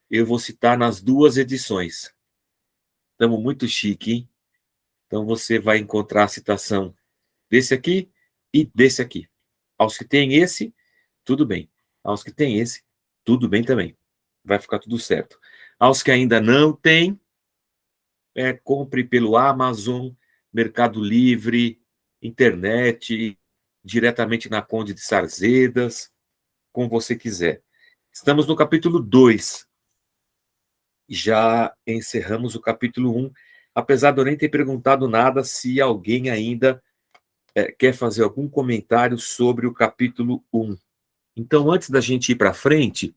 eu vou citar nas duas edições. Estamos muito chique, hein? Então você vai encontrar a citação desse aqui e desse aqui. Aos que têm esse, tudo bem. Aos que têm esse, tudo bem também. Vai ficar tudo certo. Aos que ainda não têm, compre pelo Amazon, Mercado Livre, internet, diretamente na Conde de Sarzedas, como você quiser. Estamos no capítulo 2. Já encerramos o capítulo 1, apesar de eu nem ter perguntado nada se alguém ainda quer fazer algum comentário sobre o capítulo 1. Então, antes da gente ir para frente,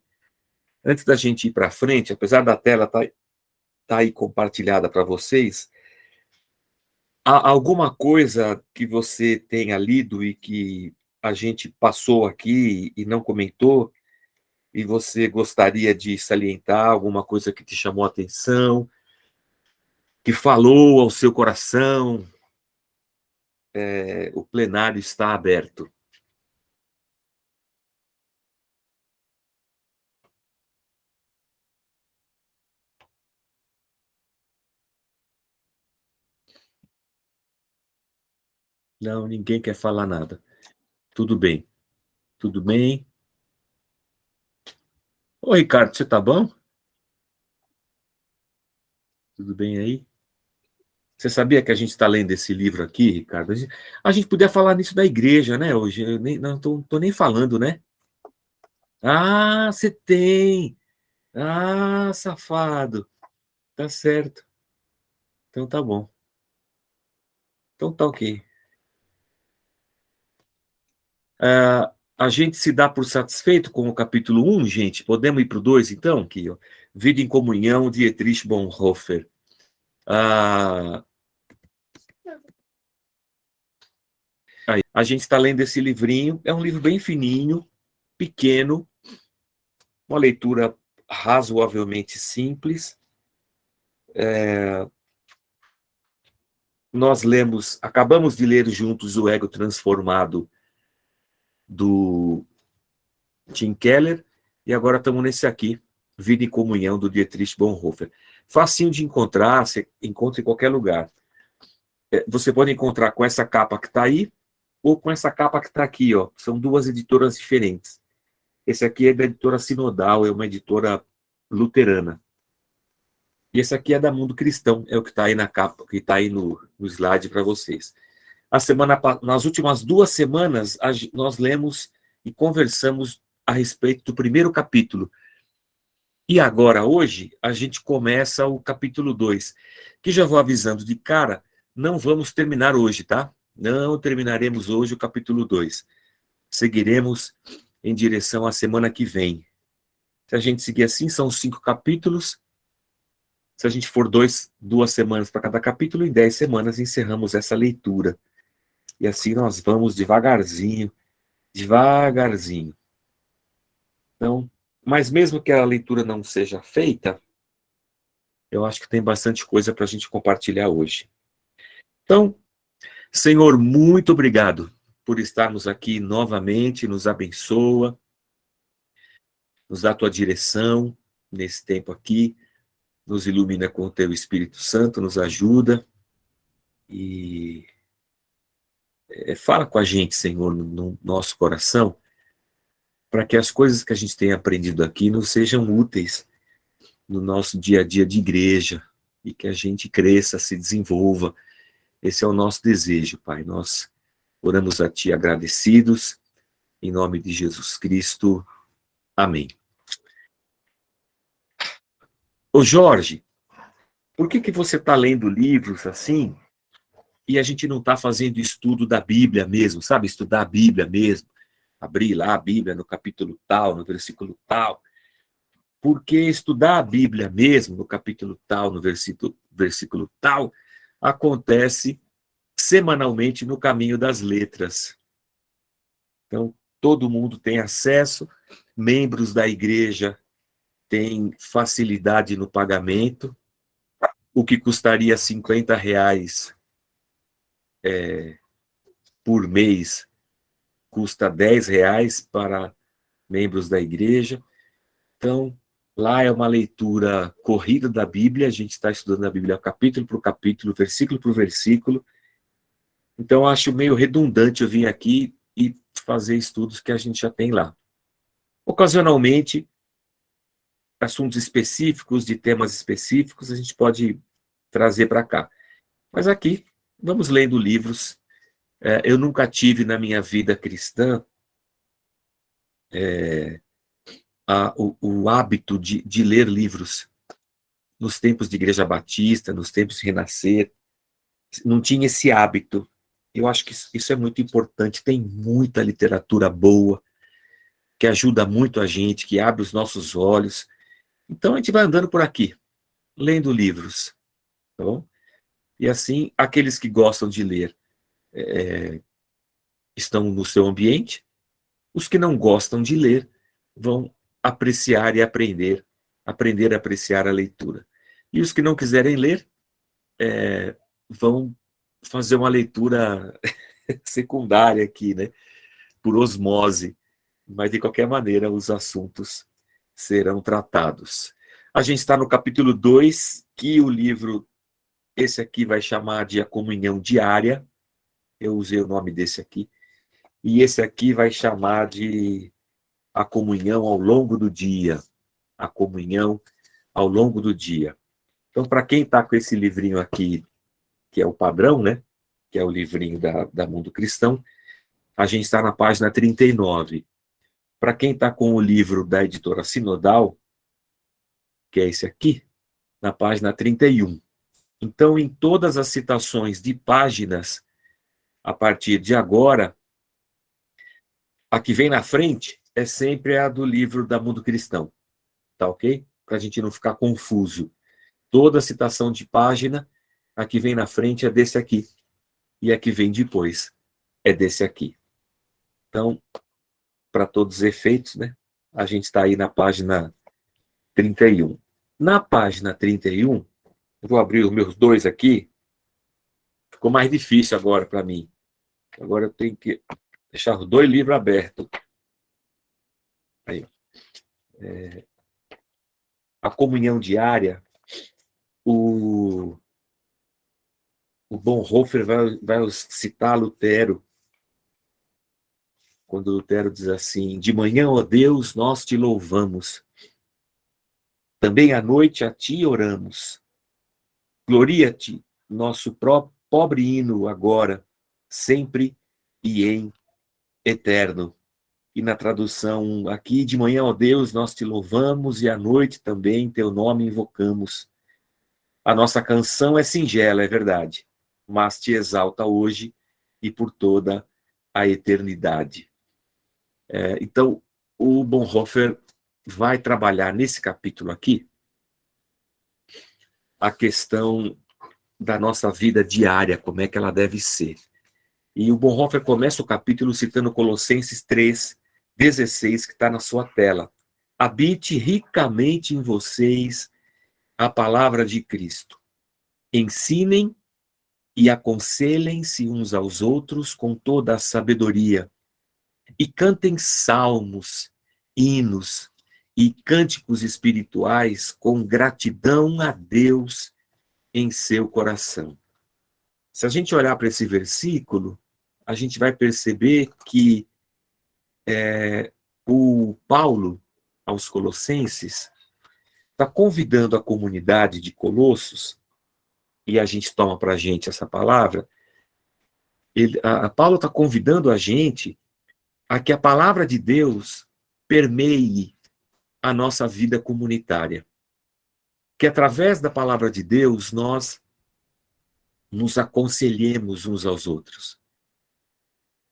apesar da tela tá aí compartilhada para vocês, há alguma coisa que você tenha lido e que a gente passou aqui e não comentou, e você gostaria de salientar, alguma coisa que te chamou a atenção, que falou ao seu coração? O plenário está aberto. Não, ninguém quer falar nada. Tudo bem. Tudo bem. Ô, Ricardo, você tá bom? Tudo bem aí? Você sabia que a gente está lendo esse livro aqui, Ricardo? A gente podia falar nisso da igreja, né? Hoje, eu nem, não tô nem falando, né? Ah, você tem! Ah, safado! Tá certo. Então tá bom. Então tá ok. A gente se dá por satisfeito com o capítulo 1, gente? Podemos ir para o 2, então? Aqui, ó. Vida em Comunhão, de Dietrich Bonhoeffer. Ah, a gente está lendo esse livrinho. É um livro bem fininho, pequeno, uma leitura razoavelmente simples. Nós acabamos de ler juntos O Ego Transformado, do Tim Keller, e agora estamos nesse aqui, Vida em Comunhão, do Dietrich Bonhoeffer. Facinho de encontrar, você encontra em qualquer lugar. Você pode encontrar com essa capa que está aí, ou com essa capa que está aqui, ó. São duas editoras diferentes. Esse aqui é da editora Sinodal, é uma editora luterana. E esse aqui é da Mundo Cristão, é o que está aí na capa, que está aí no slide para vocês. Nas últimas 2 semanas, nós lemos e conversamos a respeito do primeiro capítulo. E agora, hoje, a gente começa o capítulo 2, que já vou avisando de cara, não vamos terminar hoje, tá? Não terminaremos hoje o capítulo 2. Seguiremos em direção à semana que vem. Se a gente seguir assim, são 5 capítulos. Se a gente for 2 semanas para cada capítulo, em 10 semanas encerramos essa leitura. E assim nós vamos devagarzinho, devagarzinho. Então, mas mesmo que a leitura não seja feita, eu acho que tem bastante coisa para a gente compartilhar hoje. Então, Senhor, muito obrigado por estarmos aqui novamente, nos abençoa, nos dá a tua direção nesse tempo aqui, nos ilumina com o teu Espírito Santo, nos ajuda e fala com a gente, Senhor, no nosso coração, para que as coisas que a gente tem aprendido aqui nos sejam úteis no nosso dia a dia de igreja e que a gente cresça, se desenvolva. Esse é o nosso desejo, Pai. Nós oramos a Ti agradecidos, em nome de Jesus Cristo. Amém. Ô Jorge, por que você está lendo livros assim e a gente não está fazendo estudo da Bíblia mesmo, sabe? Estudar a Bíblia mesmo. Abrir lá a Bíblia no capítulo tal, no versículo tal. Porque estudar a Bíblia mesmo, no capítulo tal, no versículo tal, acontece semanalmente no Caminho das Letras. Então, todo mundo tem acesso, membros da igreja têm facilidade no pagamento, o que custaria R$ 50 por mês, custa R$ 10 para membros da igreja. Então, Lá é uma leitura corrida da Bíblia, a gente está estudando a Bíblia capítulo por capítulo, versículo por versículo. Então, eu acho meio redundante eu vir aqui e fazer estudos que a gente já tem lá. Ocasionalmente, assuntos específicos, de temas específicos, a gente pode trazer para cá. Mas aqui, vamos lendo livros. Eu nunca tive na minha vida cristã o hábito de ler livros. Nos tempos de Igreja Batista, nos tempos de Renascer, não tinha esse hábito. Eu acho que isso é muito importante. Tem muita literatura boa, que ajuda muito a gente, que abre os nossos olhos. Então, a gente vai andando por aqui, lendo livros, tá bom? E assim, aqueles que gostam de ler estão no seu ambiente, os que não gostam de ler vão apreciar e aprender a apreciar a leitura. E os que não quiserem ler, vão fazer uma leitura secundária aqui, né? Por osmose. Mas, de qualquer maneira, os assuntos serão tratados. A gente está no capítulo 2, que o livro, esse aqui vai chamar de A Comunhão Diária. Eu usei o nome desse aqui. E esse aqui vai chamar de A Comunhão ao Longo do Dia. A Comunhão ao Longo do Dia. Então, para quem está com esse livrinho aqui, que é o padrão, né? Que é o livrinho da Mundo Cristão, a gente está na página 39. Para quem está com o livro da editora Sinodal, que é esse aqui, na página 31. Então, em todas as citações de páginas, a partir de agora, a que vem na frente é sempre a do livro da Mundo Cristão. Tá ok? Para a gente não ficar confuso. Toda citação de página, a que vem na frente é desse aqui. E a que vem depois é desse aqui. Então, para todos os efeitos, né? A gente está aí na página 31. Na página 31, eu vou abrir os meus dois aqui. Ficou mais difícil agora para mim. Agora eu tenho que deixar os dois livros abertos. Aí. A comunhão diária, o Bonhoeffer vai citar Lutero, quando Lutero diz assim: de manhã, ó Deus, nós te louvamos. Também à noite a ti oramos. Gloria-te, nosso pobre hino agora, sempre e em eterno. E na tradução aqui, de manhã, ó Deus, nós te louvamos e à noite também teu nome invocamos. A nossa canção é singela, é verdade, mas te exalta hoje e por toda a eternidade. Então, o Bonhoeffer vai trabalhar nesse capítulo aqui a questão da nossa vida diária, como é que ela deve ser. E o Bonhoeffer começa o capítulo citando Colossenses 3:16, que está na sua tela. Habite ricamente em vocês a palavra de Cristo. Ensinem e aconselhem-se uns aos outros com toda a sabedoria. E cantem salmos, hinos e cânticos espirituais com gratidão a Deus em seu coração. Se a gente olhar para esse versículo, a gente vai perceber que o Paulo, aos Colossenses, está convidando a comunidade de Colossos, e a gente toma para a gente essa palavra, Paulo está convidando a gente a que a palavra de Deus permeie a nossa vida comunitária. Que através da palavra de Deus nós nos aconselhemos uns aos outros.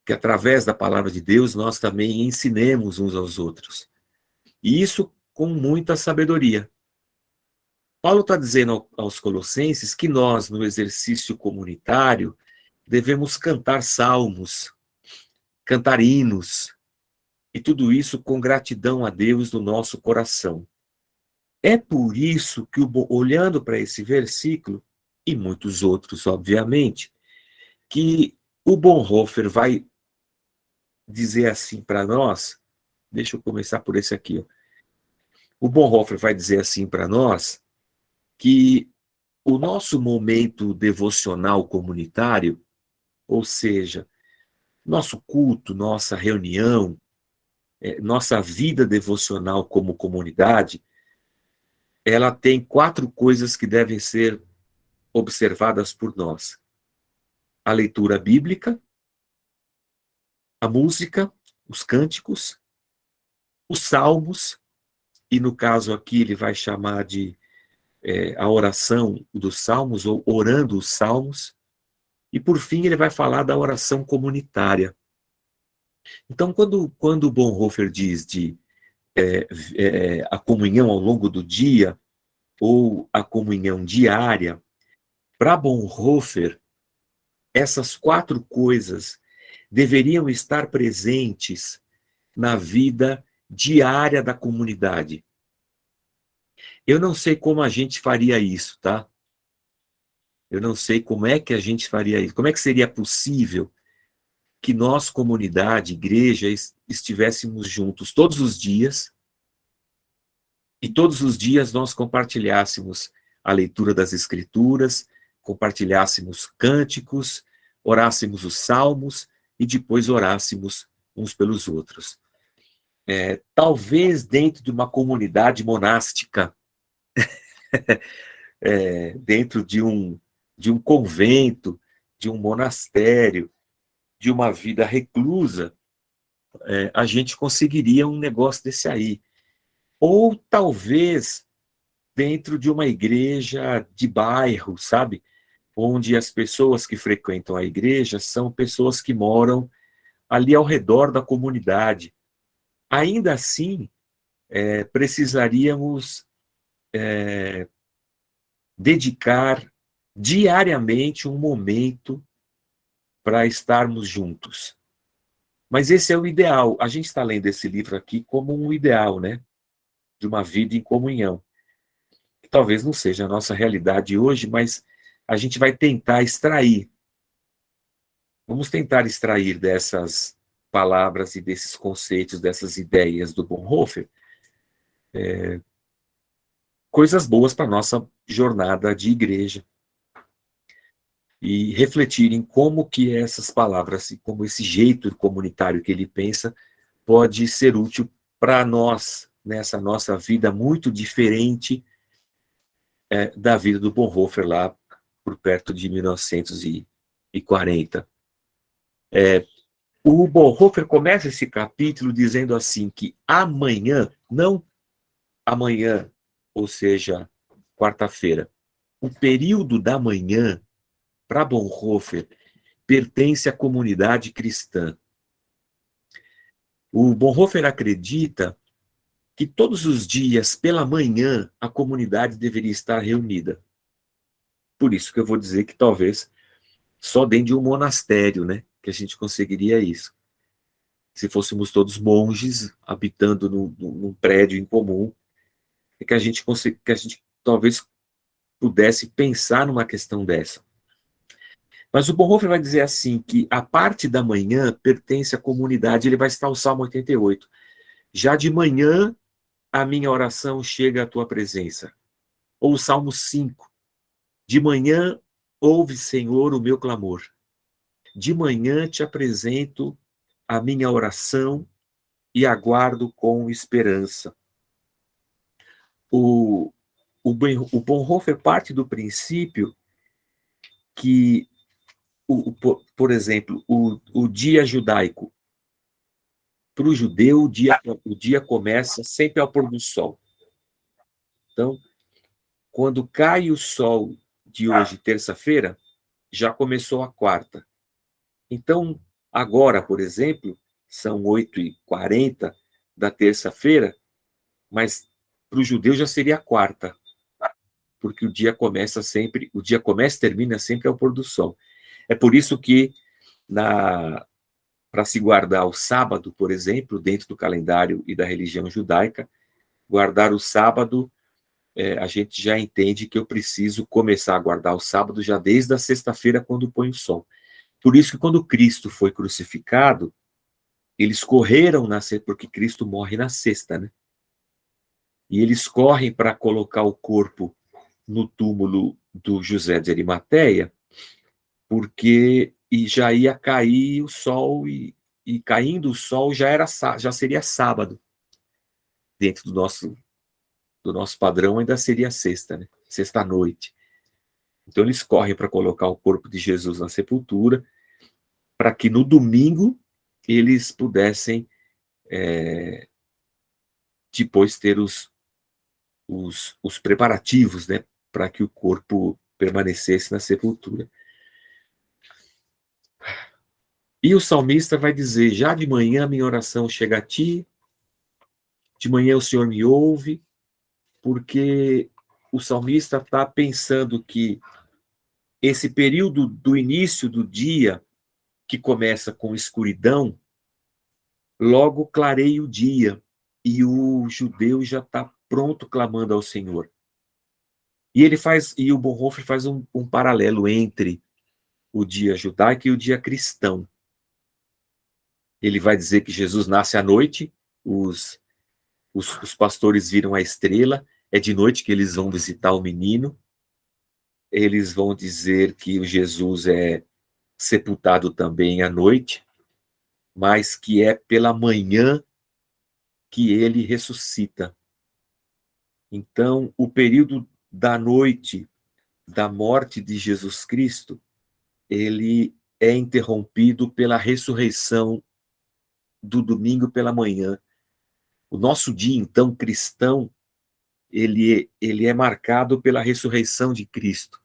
Que através da palavra de Deus nós também ensinemos uns aos outros. E isso com muita sabedoria. Paulo está dizendo aos Colossenses que nós, no exercício comunitário, devemos cantar salmos, cantar hinos, e tudo isso com gratidão a Deus no nosso coração. É por isso que, olhando para esse versículo, e muitos outros, obviamente, que o Bonhoeffer vai dizer assim para nós, deixa eu começar por esse aqui, ó. O Bonhoeffer vai dizer assim para nós que o nosso momento devocional comunitário, ou seja, nosso culto, nossa reunião, nossa vida devocional como comunidade, ela tem 4 coisas que devem ser observadas por nós: a leitura bíblica, a música, os cânticos, os salmos, e no caso aqui ele vai chamar de a oração dos salmos, ou orando os salmos, e por fim ele vai falar da oração comunitária. Então, quando o Bonhoeffer diz de a comunhão ao longo do dia, ou a comunhão diária, para Bonhoeffer, essas 4 coisas deveriam estar presentes na vida diária da comunidade. Eu não sei como a gente faria isso, tá? Eu não sei como é que a gente faria isso. Como é que seria possível que nós, comunidade, igreja, estivéssemos juntos todos os dias, e todos os dias nós compartilhássemos a leitura das Escrituras, compartilhássemos cânticos, orássemos os salmos e depois orássemos uns pelos outros. Talvez dentro de uma comunidade monástica, dentro de um convento, de um monastério, de uma vida reclusa, a gente conseguiria um negócio desse aí. Ou talvez dentro de uma igreja de bairro, sabe? Onde as pessoas que frequentam a igreja são pessoas que moram ali ao redor da comunidade. Ainda assim, precisaríamos dedicar diariamente um momento para estarmos juntos. Mas esse é o ideal. A gente está lendo esse livro aqui como um ideal, né? De uma vida em comunhão. Que talvez não seja a nossa realidade hoje, mas a gente vai tentar extrair. Vamos tentar extrair dessas palavras e desses conceitos, dessas ideias do Bonhoeffer, coisas boas para a nossa jornada de igreja. E refletir em como que essas palavras, e como esse jeito comunitário que ele pensa, pode ser útil para nós, nessa nossa vida muito diferente da vida do Bonhoeffer lá por perto de 1940. O Bonhoeffer começa esse capítulo dizendo assim que amanhã, não amanhã, ou seja, quarta-feira, o período da manhã, para Bonhoeffer, pertence à comunidade cristã. O Bonhoeffer acredita que todos os dias, pela manhã, a comunidade deveria estar reunida. Por isso que eu vou dizer que talvez só dentro de um monastério, né, que a gente conseguiria isso. Se fôssemos todos monges, habitando num prédio em comum, é que a gente talvez pudesse pensar numa questão dessa. Mas o Bonhoeffer vai dizer assim, que a parte da manhã pertence à comunidade, ele vai citar o Salmo 88. Já de manhã, a minha oração chega à tua presença. Ou o Salmo 5. De manhã, ouve, Senhor, o meu clamor. De manhã te apresento a minha oração e aguardo com esperança. O Bonhoeffer parte do princípio que, por exemplo, o dia judaico, para o judeu, o dia começa sempre ao pôr do sol. Então, quando cai o sol de hoje, terça-feira, já começou a quarta. Então, agora, por exemplo, são 8h40 da terça-feira, mas para o judeu já seria a quarta, porque o dia começa e termina sempre ao pôr do sol. É por isso que, para se guardar o sábado, por exemplo, dentro do calendário e da religião judaica, guardar o sábado, a gente já entende que eu preciso começar a guardar o sábado já desde a sexta-feira, quando põe o sol. Por isso que quando Cristo foi crucificado, eles correram porque Cristo morre na sexta, né? E eles correm para colocar o corpo no túmulo do José de Arimateia, porque já ia cair o sol, e caindo o sol já seria sábado. Dentro do nosso padrão ainda seria sexta, né? Sexta-noite. Então eles correm para colocar o corpo de Jesus na sepultura, para que no domingo eles pudessem depois ter os preparativos, né, para que o corpo permanecesse na sepultura. E o salmista vai dizer: já de manhã minha oração chega a ti, de manhã o Senhor me ouve, porque o salmista está pensando que esse período do início do dia, que começa com escuridão, logo clareia o dia, e o judeu já está pronto clamando ao Senhor. E o Bonhoeffer faz um paralelo entre o dia judaico e o dia cristão. Ele vai dizer que Jesus nasce à noite, os pastores viram a estrela, é de noite que eles vão visitar o menino, eles vão dizer que o Jesus é sepultado também à noite, mas que é pela manhã que ele ressuscita. Então, o período da noite da morte de Jesus Cristo, ele é interrompido pela ressurreição do domingo pela manhã. O nosso dia, então, cristão, ele é marcado pela ressurreição de Cristo.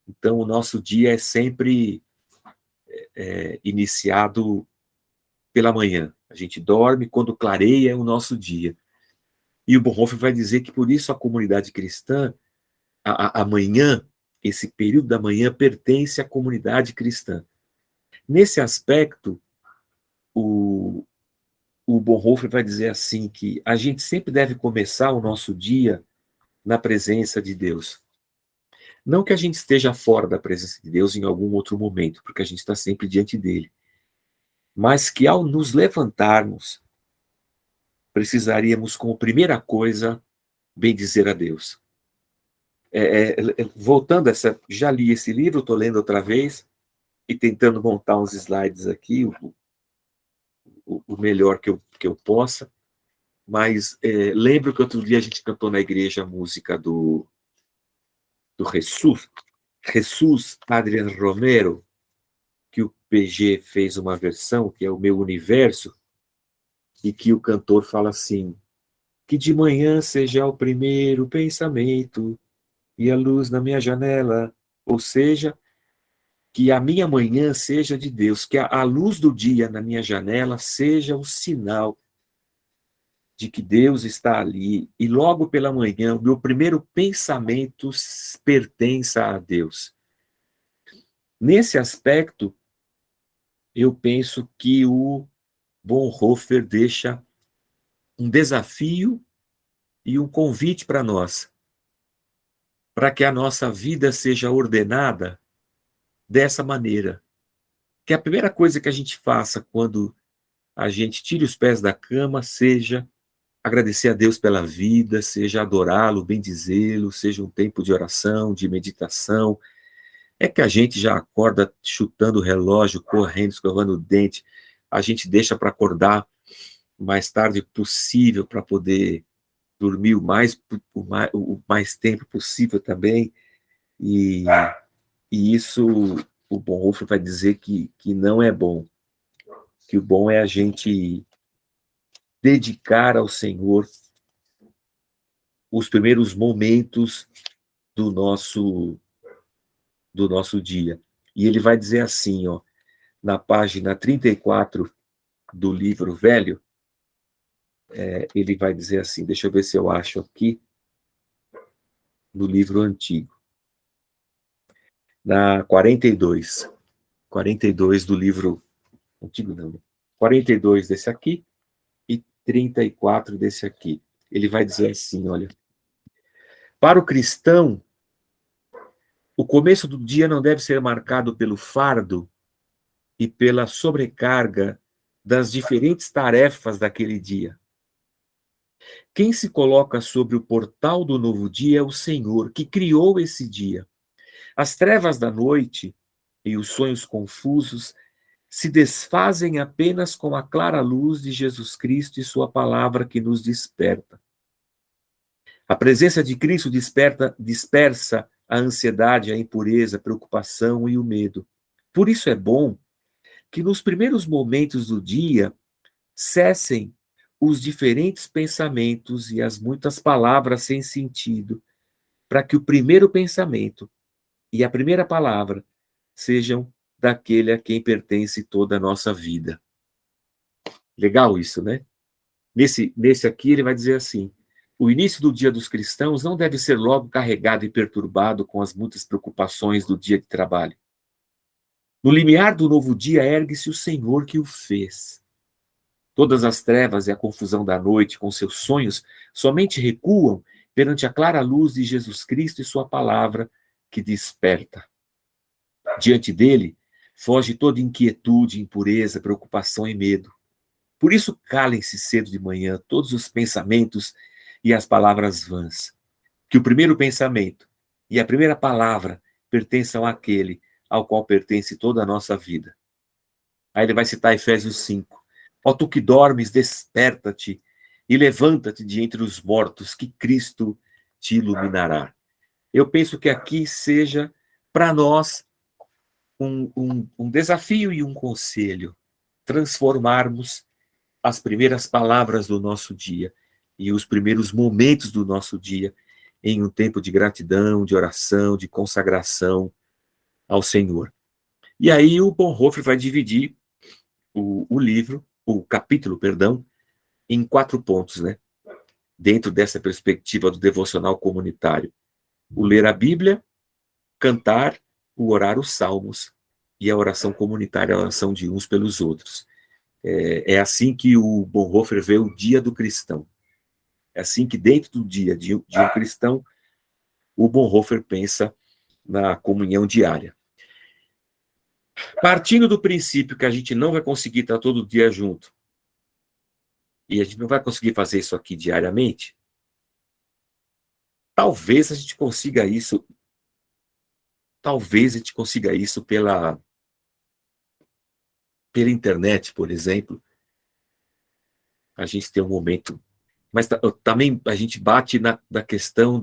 Então, o nosso dia é sempre iniciado pela manhã. A gente dorme, quando clareia é o nosso dia. E o Bonhoeffer vai dizer que, por isso, a comunidade cristã, a manhã, esse período da manhã, pertence à comunidade cristã. Nesse aspecto, o Bonhoeffer vai dizer assim, que a gente sempre deve começar o nosso dia na presença de Deus. Não que a gente esteja fora da presença de Deus em algum outro momento, porque a gente está sempre diante dele. Mas que ao nos levantarmos, precisaríamos, como primeira coisa, bendizer a Deus. Voltando a já li esse livro, estou lendo outra vez, e tentando montar uns slides aqui, o melhor que eu possa, mas lembro que outro dia a gente cantou na igreja a música do Jesus Adrian Romero, que o PG fez uma versão, que é o Meu Universo, e que o cantor fala assim: que de manhã seja o primeiro pensamento e a luz na minha janela, ou seja, que a minha manhã seja de Deus, que a luz do dia na minha janela seja o sinal de que Deus está ali, e logo pela manhã o meu primeiro pensamento pertença a Deus. Nesse aspecto, eu penso que o Bonhoeffer deixa um desafio e um convite para nós, para que a nossa vida seja ordenada dessa maneira. Que a primeira coisa que a gente faça quando a gente tire os pés da cama seja agradecer a Deus pela vida, seja adorá-lo, bendizê-lo, seja um tempo de oração, de meditação. É que a gente já acorda chutando o relógio, correndo, escovando o dente, a gente deixa para acordar o mais tarde possível para poder dormir o mais tempo possível também, e isso o Bonhoeffer vai dizer que não é bom, que o bom é a gente dedicar ao Senhor os primeiros momentos do nosso dia. E ele vai dizer assim, ó, na página 34 do livro velho, ele vai dizer assim, deixa eu ver se eu acho aqui, no livro antigo, na 42 do livro antigo, não, 42 desse aqui e 34 desse aqui. Ele vai dizer assim, olha: para o cristão, o começo do dia não deve ser marcado pelo fardo e pela sobrecarga das diferentes tarefas daquele dia. Quem se coloca sobre o portal do novo dia é o Senhor, que criou esse dia. As trevas da noite e os sonhos confusos se desfazem apenas com a clara luz de Jesus Cristo e sua palavra que nos desperta. A presença de Cristo dispersa a ansiedade, a impureza, a preocupação e o medo. Por isso é bom que nos primeiros momentos do dia cessem os diferentes pensamentos e as muitas palavras sem sentido, para que o primeiro pensamento e a primeira palavra sejam daquele a quem pertence toda a nossa vida. Legal isso, né? Nesse aqui ele vai dizer assim: o início do dia dos cristãos não deve ser logo carregado e perturbado com as muitas preocupações do dia de trabalho. No limiar do novo dia ergue-se o Senhor que o fez. Todas as trevas e a confusão da noite com seus sonhos somente recuam perante a clara luz de Jesus Cristo e sua palavra que desperta. Diante dele, foge toda inquietude, impureza, preocupação e medo. Por isso, calem-se cedo de manhã todos os pensamentos e as palavras vãs. Que o primeiro pensamento e a primeira palavra pertençam àquele ao qual pertence toda a nossa vida. Aí ele vai citar Efésios 5. Ó tu que dormes, desperta-te e levanta-te de entre os mortos, que Cristo te iluminará. Eu penso que aqui seja para nós um desafio e um conselho, transformarmos as primeiras palavras do nosso dia e os primeiros momentos do nosso dia em um tempo de gratidão, de oração, de consagração ao Senhor. E aí o Bonhoeffer vai dividir o capítulo, perdão, em 4 pontos, né? Dentro dessa perspectiva do devocional comunitário. O ler a Bíblia, cantar, o orar os salmos e a oração comunitária, a oração de uns pelos outros. É assim que o Bonhoeffer vê o dia do cristão. É assim que dentro do dia de um cristão, o Bonhoeffer pensa na comunhão diária. Partindo do princípio que a gente não vai conseguir estar todo dia junto, e a gente não vai conseguir fazer isso aqui diariamente, talvez a gente consiga isso pela internet, por exemplo. A gente tem um momento, mas também a gente bate na questão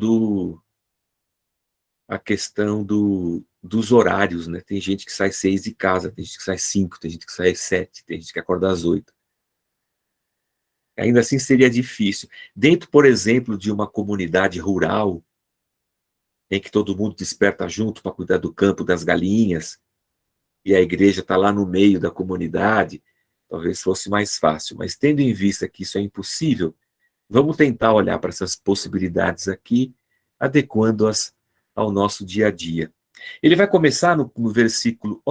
dos horários, né? Tem gente que sai 6 de casa, tem gente que sai 5, tem gente que sai 7, tem gente que acorda às 8. Ainda assim seria difícil. Dentro, por exemplo, de uma comunidade rural, em que todo mundo desperta junto para cuidar do campo, das galinhas, e a igreja está lá no meio da comunidade, talvez fosse mais fácil. Mas tendo em vista que isso é impossível, vamos tentar olhar para essas possibilidades aqui, adequando-as ao nosso dia a dia. Ele vai começar no versículo,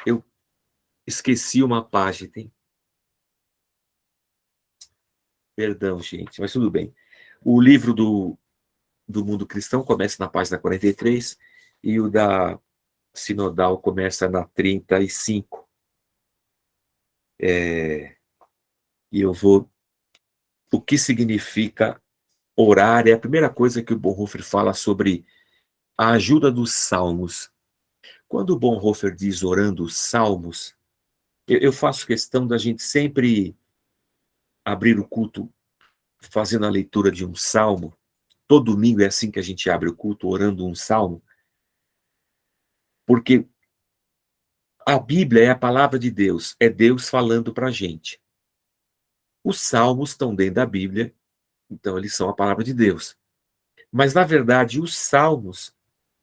eu esqueci uma página, hein? Perdão, gente, mas tudo bem. O livro do Mundo Cristão começa na página 43 e o da Sinodal começa na 35. E eu vou... O que significa orar? É a primeira coisa que o Bonhoeffer fala sobre a ajuda dos salmos. Quando o Bonhoeffer diz orando os salmos, eu faço questão da gente sempre abrir o culto fazendo a leitura de um salmo. Todo domingo é assim que a gente abre o culto, orando um salmo, porque a Bíblia é a palavra de Deus, é Deus falando para a gente. Os salmos estão dentro da Bíblia, então eles são a palavra de Deus. Mas, na verdade, os salmos,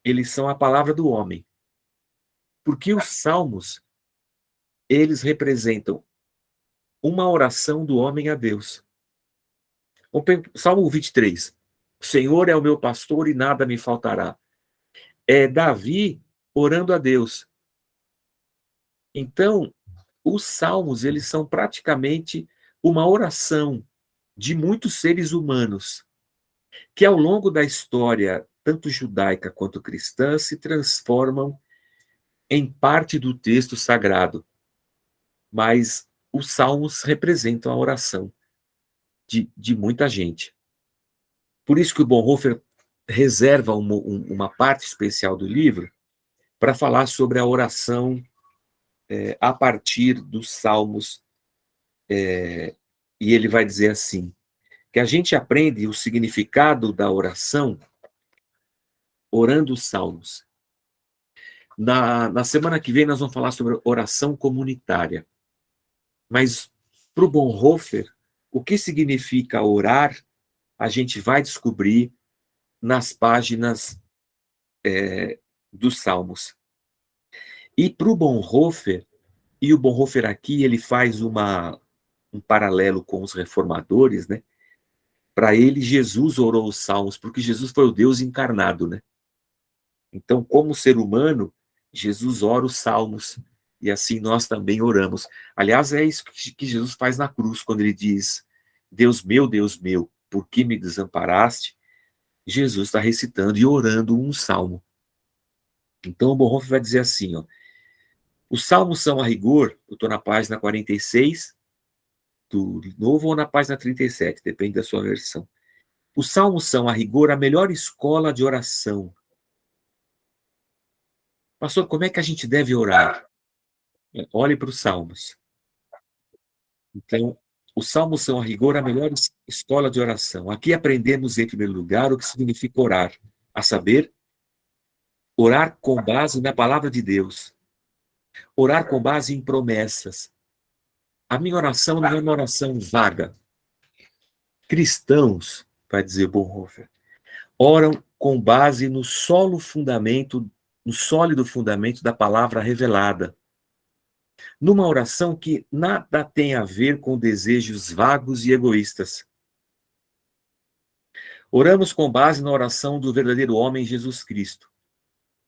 eles são a palavra do homem. Porque os salmos, eles representam uma oração do homem a Deus. Salmo 23. O Senhor é o meu pastor e nada me faltará. É Davi orando a Deus. Então, os salmos, eles são praticamente uma oração de muitos seres humanos que, ao longo da história, tanto judaica quanto cristã, se transformam em parte do texto sagrado. Mas os salmos representam a oração de muita gente. Por isso que o Bonhoeffer reserva uma parte especial do livro para falar sobre a oração a partir dos salmos, e ele vai dizer assim, que a gente aprende o significado da oração orando os salmos. Na semana que vem nós vamos falar sobre oração comunitária. Mas para o Bonhoeffer, o que significa orar, a gente vai descobrir nas páginas dos salmos. E para o Bonhoeffer, e o Bonhoeffer aqui ele faz um paralelo com os reformadores, né? Para ele, Jesus orou os salmos, porque Jesus foi o Deus encarnado, né? Então, como ser humano, Jesus ora os salmos, e assim nós também oramos. Aliás, é isso que Jesus faz na cruz, quando ele diz, Deus meu, por que me desamparaste? Jesus está recitando e orando um salmo. Então, o Bonhoeffer vai dizer assim, ó, os salmos são, a rigor, eu estou na página 46 do Novo ou na página 37, depende da sua versão. Os salmos são, a rigor, a melhor escola de oração. Pastor, como é que a gente deve orar? Olhe para os salmos. Então, os salmos são, a rigor, a melhor escola de oração. Aqui aprendemos, em primeiro lugar, o que significa orar, a saber, orar com base na palavra de Deus, orar com base em promessas. A minha oração não é uma oração vaga. Cristãos, vai dizer Bonhoeffer, oram com base no sólido fundamento da palavra revelada, numa oração que nada tem a ver com desejos vagos e egoístas. Oramos com base na oração do verdadeiro homem Jesus Cristo.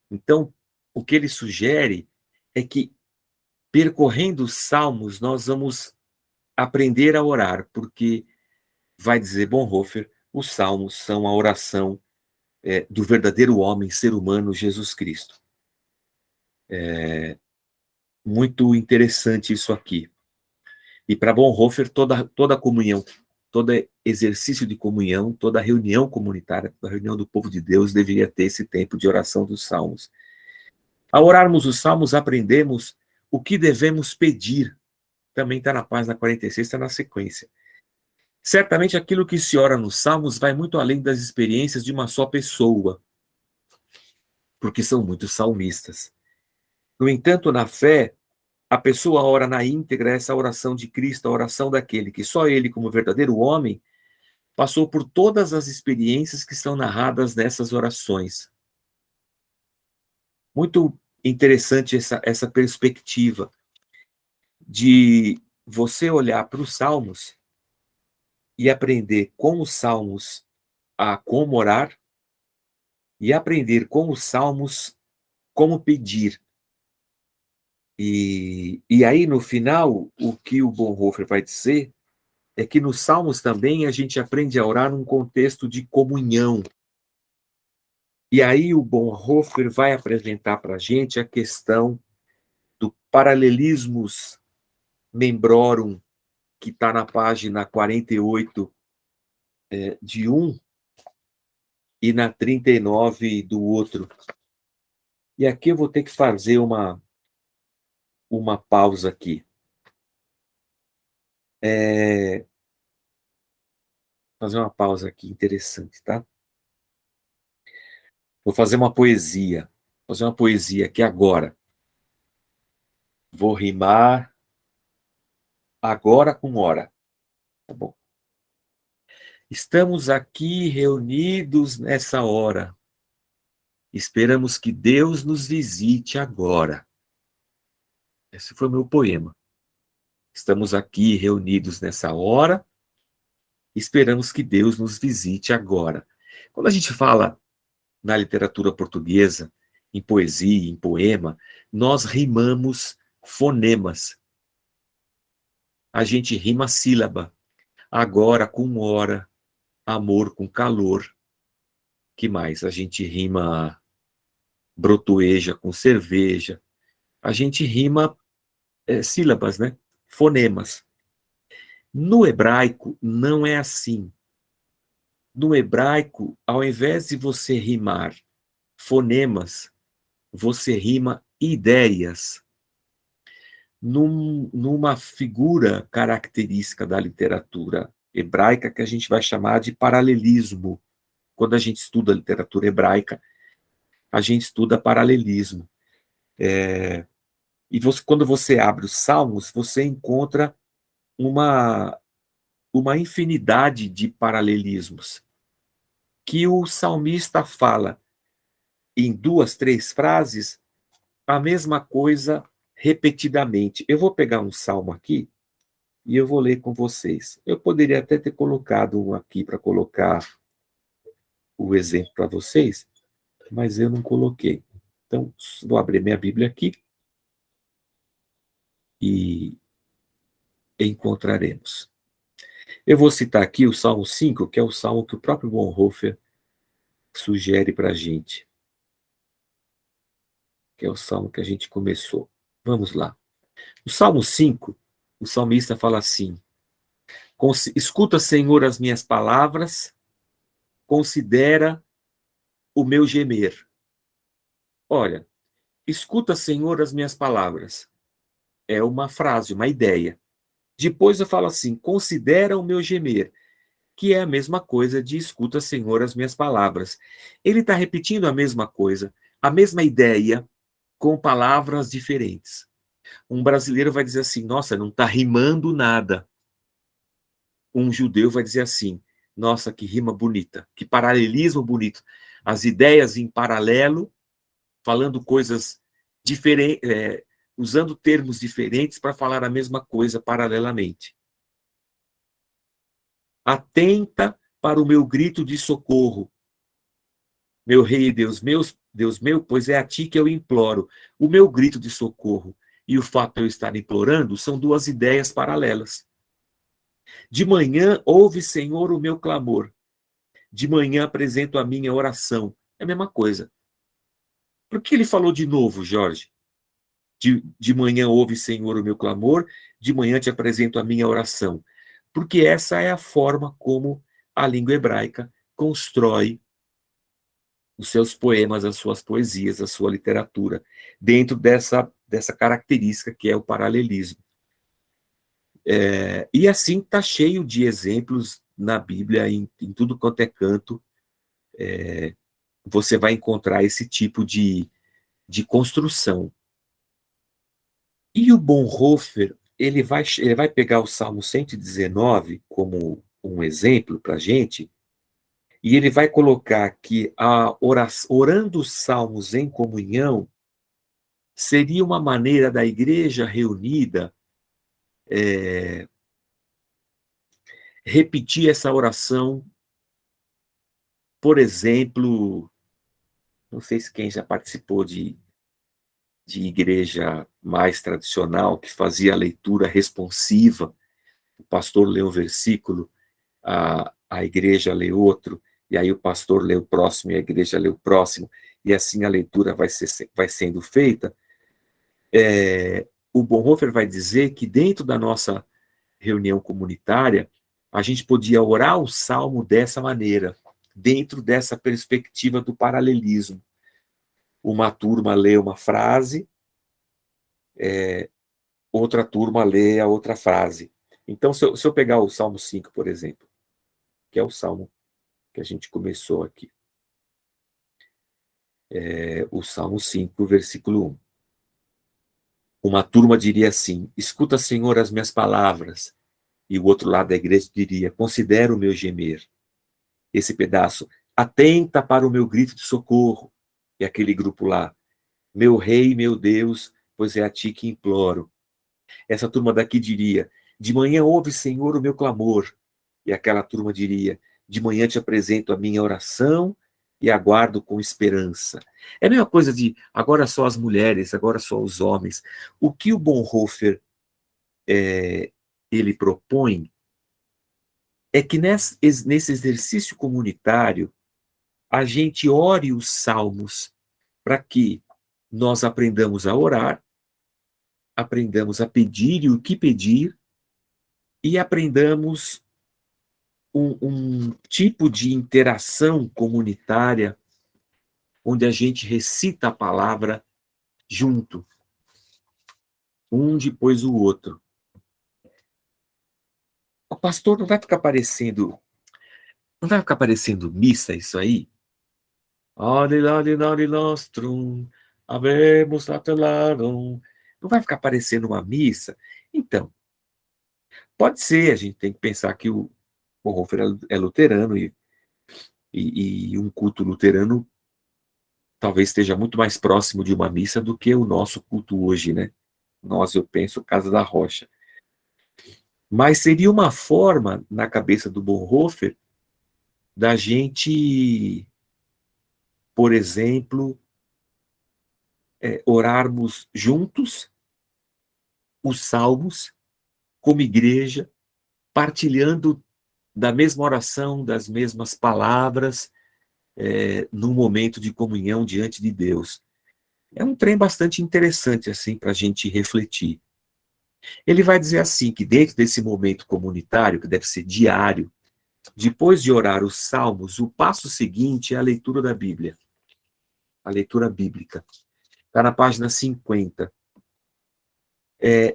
Então, o que ele sugere é que, percorrendo os salmos, nós vamos aprender a orar, porque, vai dizer Bonhoeffer, os salmos são a oração do verdadeiro homem, ser humano, Jesus Cristo. Muito interessante isso aqui. E para Bonhoeffer, toda comunhão, todo exercício de comunhão, toda reunião comunitária, toda reunião do povo de Deus deveria ter esse tempo de oração dos salmos. Ao orarmos os salmos, aprendemos o que devemos pedir. Também está na página 46, está na sequência. Certamente aquilo que se ora nos salmos vai muito além das experiências de uma só pessoa, porque são muitos salmistas. No entanto, na fé, a pessoa ora na íntegra essa oração de Cristo, a oração daquele que só ele, como verdadeiro homem, passou por todas as experiências que são narradas nessas orações. Muito interessante essa perspectiva de você olhar para os salmos e aprender com os salmos a como orar e aprender com os salmos como pedir. E aí, no final, o que o Bonhoeffer vai dizer é que nos salmos também a gente aprende a orar num contexto de comunhão. E aí o Bonhoeffer vai apresentar para a gente a questão do paralelismus membrorum, que está na página 48 de um e na 39 do outro. E aqui eu vou ter que fazer uma pausa aqui. Fazer uma pausa aqui interessante, tá? Vou fazer uma poesia. Vou fazer uma poesia aqui agora. Vou rimar agora com hora. Tá bom? Estamos aqui reunidos nessa hora. Esperamos que Deus nos visite agora. Esse foi o meu poema. Estamos aqui reunidos nessa hora. Esperamos que Deus nos visite agora. Quando a gente fala na literatura portuguesa, em poesia, em poema, nós rimamos fonemas. A gente rima sílaba. Agora com hora, amor com calor. Que mais? A gente rima brotoeja com cerveja. A gente rima sílabas, né? fonemas. No hebraico, não é assim. No hebraico, ao invés de você rimar fonemas, você rima ideias. Numa figura característica da literatura hebraica que a gente vai chamar de paralelismo. Quando a gente estuda literatura hebraica, a gente estuda paralelismo. E quando você abre os Salmos, você encontra uma infinidade de paralelismos que o salmista fala em 2, 3 frases a mesma coisa repetidamente. Eu vou pegar um salmo aqui e eu vou ler com vocês. Eu poderia até ter colocado um aqui para colocar o exemplo para vocês, mas eu não coloquei. Então, vou abrir minha Bíblia aqui e encontraremos. Eu vou citar aqui o Salmo 5, que é o salmo que o próprio Bonhoeffer sugere para a gente, que é o salmo que a gente começou. Vamos lá. O Salmo 5, o salmista fala assim: escuta, Senhor, as minhas palavras, considera o meu gemer. Olha, escuta, Senhor, as minhas palavras. É uma frase, uma ideia. Depois eu falo assim: considera o meu gemer, que é a mesma coisa de escuta, Senhor, as minhas palavras. Ele está repetindo a mesma coisa, a mesma ideia, com palavras diferentes. Um brasileiro vai dizer assim: nossa, não está rimando nada. Um judeu vai dizer assim: nossa, que rima bonita, que paralelismo bonito. As ideias em paralelo, falando coisas diferentes, usando termos diferentes para falar a mesma coisa paralelamente. Atenta para o meu grito de socorro, meu rei e Deus meu, pois é a ti que eu imploro. O meu grito de socorro e o fato de eu estar implorando são duas ideias paralelas. De manhã ouve, Senhor, o meu clamor. De manhã apresento a minha oração. É a mesma coisa. Por que ele falou de novo, Jorge? De manhã ouve, Senhor, o meu clamor. De manhã te apresento a minha oração. Porque essa é a forma como a língua hebraica constrói os seus poemas, as suas poesias, a sua literatura, dentro dessa característica que é o paralelismo. E assim está cheio de exemplos na Bíblia, em tudo quanto é canto, você vai encontrar esse tipo de construção. E o Bonhoeffer, ele vai pegar o Salmo 119 como um exemplo para a gente, e ele vai colocar que orando os salmos em comunhão seria uma maneira da igreja reunida repetir essa oração, por exemplo, não sei se quem já participou de igreja mais tradicional, que fazia a leitura responsiva, o pastor lê um versículo, a igreja lê outro, e aí o pastor lê o próximo e a igreja lê o próximo, e assim a leitura vai sendo feita. O Bonhoeffer vai dizer que dentro da nossa reunião comunitária, a gente podia orar o salmo dessa maneira, dentro dessa perspectiva do paralelismo. Uma turma lê uma frase, outra turma lê a outra frase. Então, se eu pegar o Salmo 5, por exemplo, que é o salmo que a gente começou aqui, o Salmo 5, versículo 1. Uma turma diria assim: escuta, Senhor, as minhas palavras. E o outro lado da igreja diria: considera o meu gemer. Esse pedaço: atenta para o meu grito de socorro. E aquele grupo lá: meu rei, meu Deus, pois é a ti que imploro. Essa turma daqui diria: de manhã ouve, Senhor, o meu clamor. E aquela turma diria: de manhã te apresento a minha oração e aguardo com esperança. É a mesma coisa de agora só as mulheres, agora só os homens. O que o Bonhoeffer ele propõe é que nesse exercício comunitário a gente ore os salmos para que nós aprendamos a orar aprendamos a pedir e o que pedir, e aprendamos um tipo de interação comunitária onde a gente recita a palavra junto, um depois o outro. O pastor não vai ficar parecendo, não vai ficar parecendo missa isso aí? Lali nostrum, habemus latellarum. Não vai ficar parecendo uma missa? Então, pode ser, a gente tem que pensar que o Bonhoeffer é luterano e um culto luterano talvez esteja muito mais próximo de uma missa do que o nosso culto hoje, né? Nós, eu penso, Casa da Rocha. Mas seria uma forma, na cabeça do Bonhoeffer, da gente, por exemplo, orarmos juntos os salmos, como igreja, partilhando da mesma oração, das mesmas palavras, num momento de comunhão diante de Deus. É um trem bastante interessante, assim, para a gente refletir. Ele vai dizer assim, que dentro desse momento comunitário, que deve ser diário, depois de orar os salmos, o passo seguinte é a leitura da Bíblia, a leitura bíblica. Está na página 50.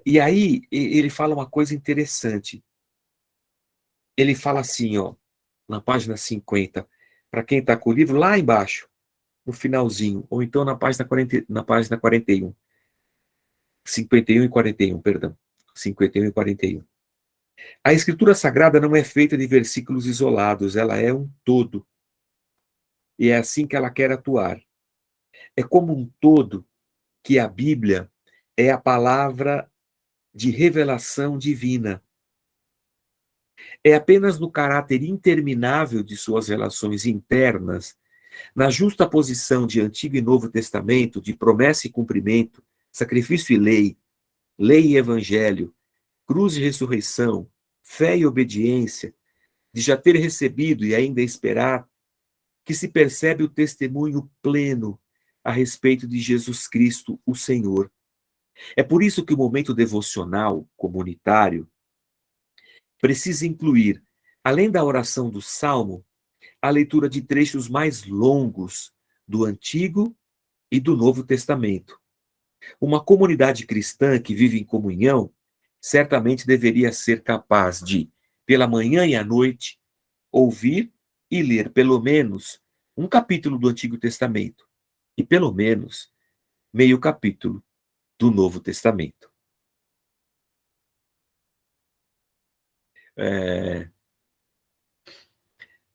E aí, ele fala uma coisa interessante. Ele fala assim, ó, na página 50, para quem está com o livro, lá embaixo, no finalzinho, ou então na página 40, na página 41. 51 e 41, perdão. 51 e 41. A Escritura Sagrada não é feita de versículos isolados, ela é um todo. E é assim que ela quer atuar. É como um todo que a Bíblia é a palavra de revelação divina. É apenas no caráter interminável de suas relações internas, na justa posição de Antigo e Novo Testamento, de promessa e cumprimento, sacrifício e lei, lei e evangelho, cruz e ressurreição, fé e obediência, de já ter recebido e ainda esperar, que se percebe o testemunho pleno a respeito de Jesus Cristo, o Senhor. É por isso que o momento devocional comunitário precisa incluir, além da oração do Salmo, a leitura de trechos mais longos do Antigo e do Novo Testamento. Uma comunidade cristã que vive em comunhão certamente deveria ser capaz de, pela manhã e à noite, ouvir e ler pelo menos um capítulo do Antigo Testamento e pelo menos meio capítulo do Novo Testamento.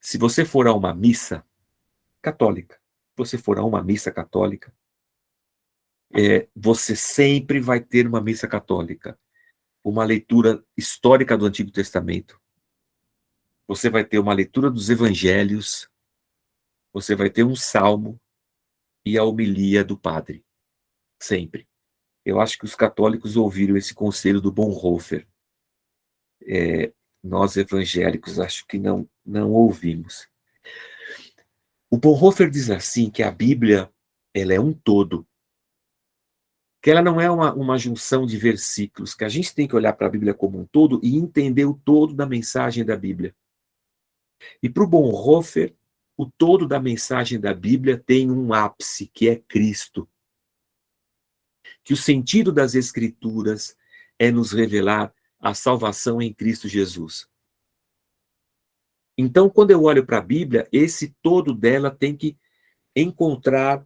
Se você for a uma missa católica, você for a uma missa católica, você sempre vai ter uma missa católica, uma leitura histórica do Antigo Testamento, você vai ter uma leitura dos evangelhos, você vai ter um salmo e a homilia do padre, sempre. Eu acho que os católicos ouviram esse conselho do Bonhoeffer. Nós evangélicos acho que não ouvimos. O Bonhoeffer diz assim que a Bíblia ela é um todo, que ela não é uma junção de versículos, que a gente tem que olhar para a Bíblia como um todo e entender o todo da mensagem da Bíblia. E para o Bonhoeffer, o todo da mensagem da Bíblia tem um ápice, que é Cristo. Que o sentido das Escrituras é nos revelar a salvação em Cristo Jesus. Então, quando eu olho para a Bíblia, esse todo dela tem que encontrar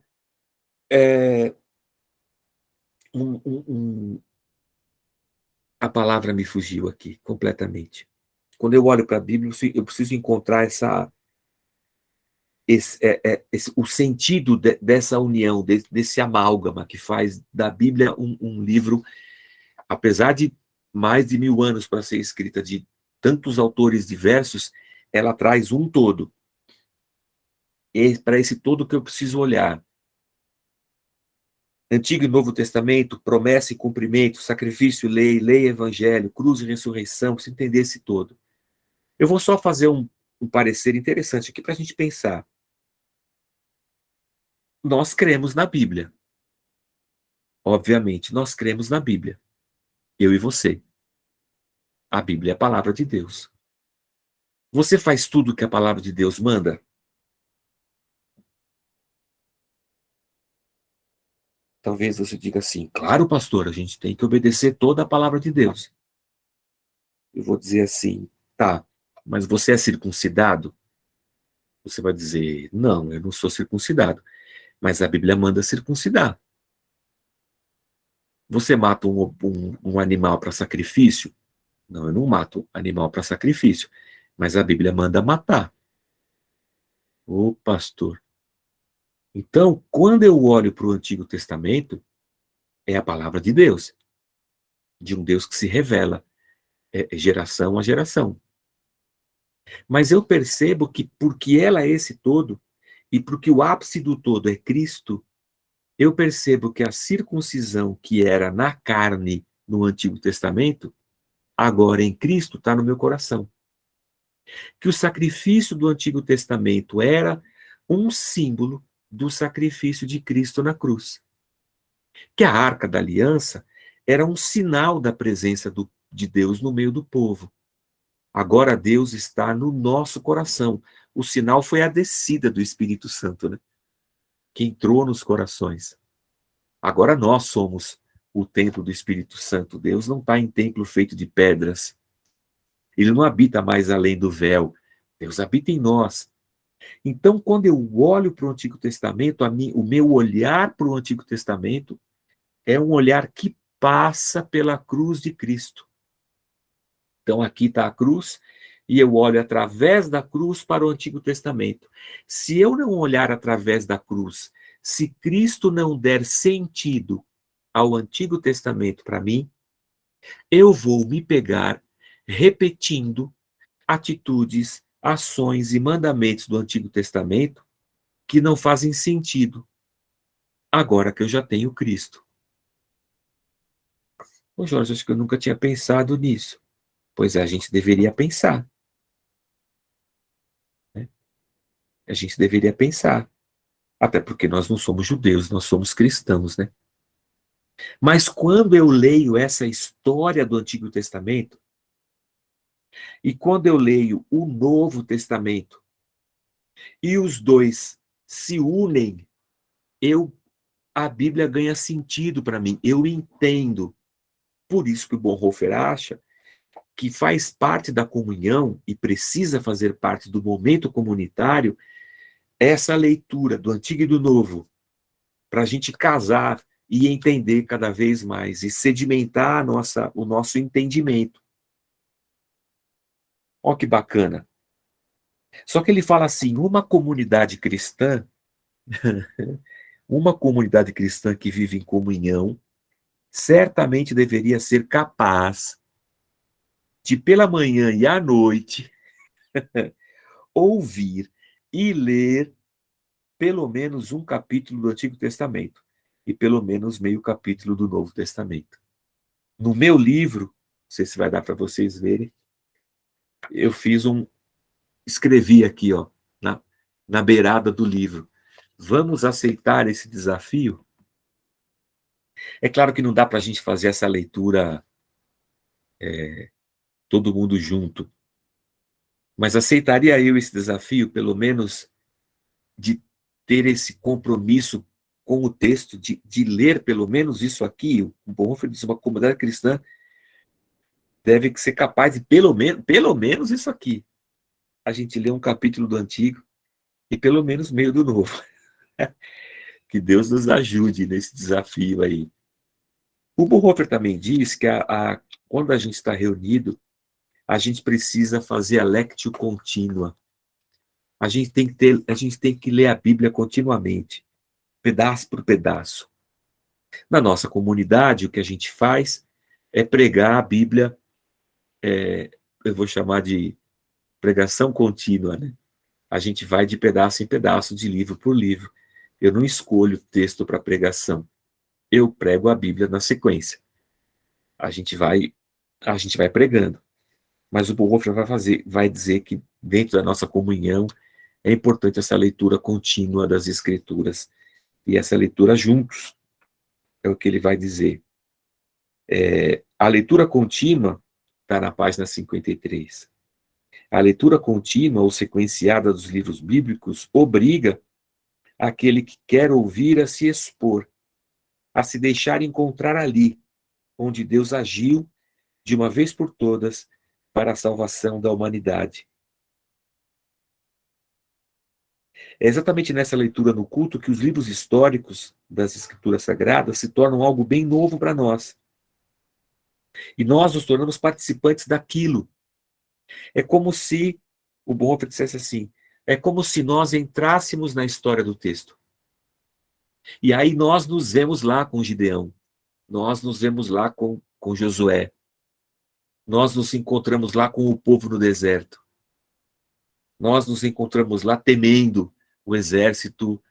a palavra me fugiu aqui completamente. Quando eu olho para a Bíblia, eu preciso encontrar o sentido dessa união, desse amálgama que faz da Bíblia um livro, apesar de mais de 1000 anos para ser escrita, de tantos autores diversos, ela traz um todo. É para esse todo que eu preciso olhar. Antigo e Novo Testamento, promessa e cumprimento, sacrifício, lei, lei e evangelho, cruz e ressurreição, preciso entender esse todo. Eu vou só fazer um parecer interessante aqui para a gente pensar. Nós cremos na Bíblia. Obviamente, nós cremos na Bíblia. Eu e você. A Bíblia é a palavra de Deus. Você faz tudo o que a palavra de Deus manda? Talvez você diga assim, claro, pastor, a gente tem que obedecer toda a palavra de Deus. Eu vou dizer assim, tá, mas você é circuncidado? Você vai dizer, não, eu não sou circuncidado. Mas a Bíblia manda circuncidar. Você mata um animal para sacrifício? Não, eu não mato animal para sacrifício. Mas a Bíblia manda matar. Ô, pastor. Então, quando eu olho para o Antigo Testamento, é a palavra de Deus, de um Deus que se revela, geração a geração. Mas eu percebo que, porque ela é esse todo, e porque o ápice do todo é Cristo, eu percebo que a circuncisão que era na carne no Antigo Testamento, agora em Cristo está no meu coração. Que o sacrifício do Antigo Testamento era um símbolo do sacrifício de Cristo na cruz. Que a Arca da Aliança era um sinal da presença de Deus no meio do povo. Agora Deus está no nosso coração. O sinal foi a descida do Espírito Santo, né? Que entrou nos corações. Agora nós somos o templo do Espírito Santo. Deus não está em templo feito de pedras. Ele não habita mais além do véu. Deus habita em nós. Então, quando eu olho para o Antigo Testamento, o meu olhar para o Antigo Testamento é um olhar que passa pela cruz de Cristo. Então, aqui está a cruz, e eu olho através da cruz para o Antigo Testamento. Se eu não olhar através da cruz, se Cristo não der sentido ao Antigo Testamento para mim, eu vou me pegar repetindo atitudes, ações e mandamentos do Antigo Testamento que não fazem sentido agora que eu já tenho Cristo. Ô Jorge, acho que eu nunca tinha pensado nisso. Pois é, a gente deveria pensar, né? A gente deveria pensar. Até porque nós não somos judeus, nós somos cristãos, né? Mas quando eu leio essa história do Antigo Testamento, e quando eu leio o Novo Testamento, e os dois se unem, a Bíblia ganha sentido para mim, eu entendo. Por isso que o Bonhoeffer acha que faz parte da comunhão e precisa fazer parte do momento comunitário essa leitura do Antigo e do Novo, para a gente casar e entender cada vez mais e sedimentar o nosso entendimento. Olha que bacana. Só que ele fala assim, uma comunidade cristã que vive em comunhão, certamente deveria ser capaz de, pela manhã e à noite, ouvir e ler pelo menos um capítulo do Antigo Testamento e pelo menos meio capítulo do Novo Testamento. No meu livro, não sei se vai dar para vocês verem, eu escrevi aqui, ó, na beirada do livro, vamos aceitar esse desafio? É claro que não dá para a gente fazer essa leitura todo mundo junto, mas aceitaria eu esse desafio, pelo menos, de ter esse compromisso com o texto, de ler pelo menos isso aqui? O Bonhoeffer diz, uma comunidade cristã deve ser capaz de pelo menos isso aqui. A gente lê um capítulo do Antigo e pelo menos meio do Novo. Que Deus nos ajude nesse desafio aí. O Bonhoeffer também diz que quando a gente está reunido, a gente precisa fazer a lectio contínua. A gente tem que ler a Bíblia continuamente, pedaço por pedaço. Na nossa comunidade, o que a gente faz é pregar a Bíblia, eu vou chamar de pregação contínua, né? A gente vai de pedaço em pedaço, de livro por livro. Eu não escolho texto para pregação. Eu prego a Bíblia na sequência. A gente vai pregando. Mas o Bonhoeffer vai dizer que dentro da nossa comunhão é importante essa leitura contínua das Escrituras e essa leitura juntos. É o que ele vai dizer. A leitura contínua está na página 53. A leitura contínua ou sequenciada dos livros bíblicos obriga aquele que quer ouvir a se expor, a se deixar encontrar ali, onde Deus agiu de uma vez por todas para a salvação da humanidade. É exatamente nessa leitura no culto que os livros históricos das Escrituras Sagradas se tornam algo bem novo para nós. E nós nos tornamos participantes daquilo. É como se, o Bonhoeffer dissesse assim, é como se nós entrássemos na história do texto. E aí nós nos vemos lá com Gideão, nós nos vemos lá com Josué, nós nos encontramos lá com o povo no deserto, nós nos encontramos lá temendo o exército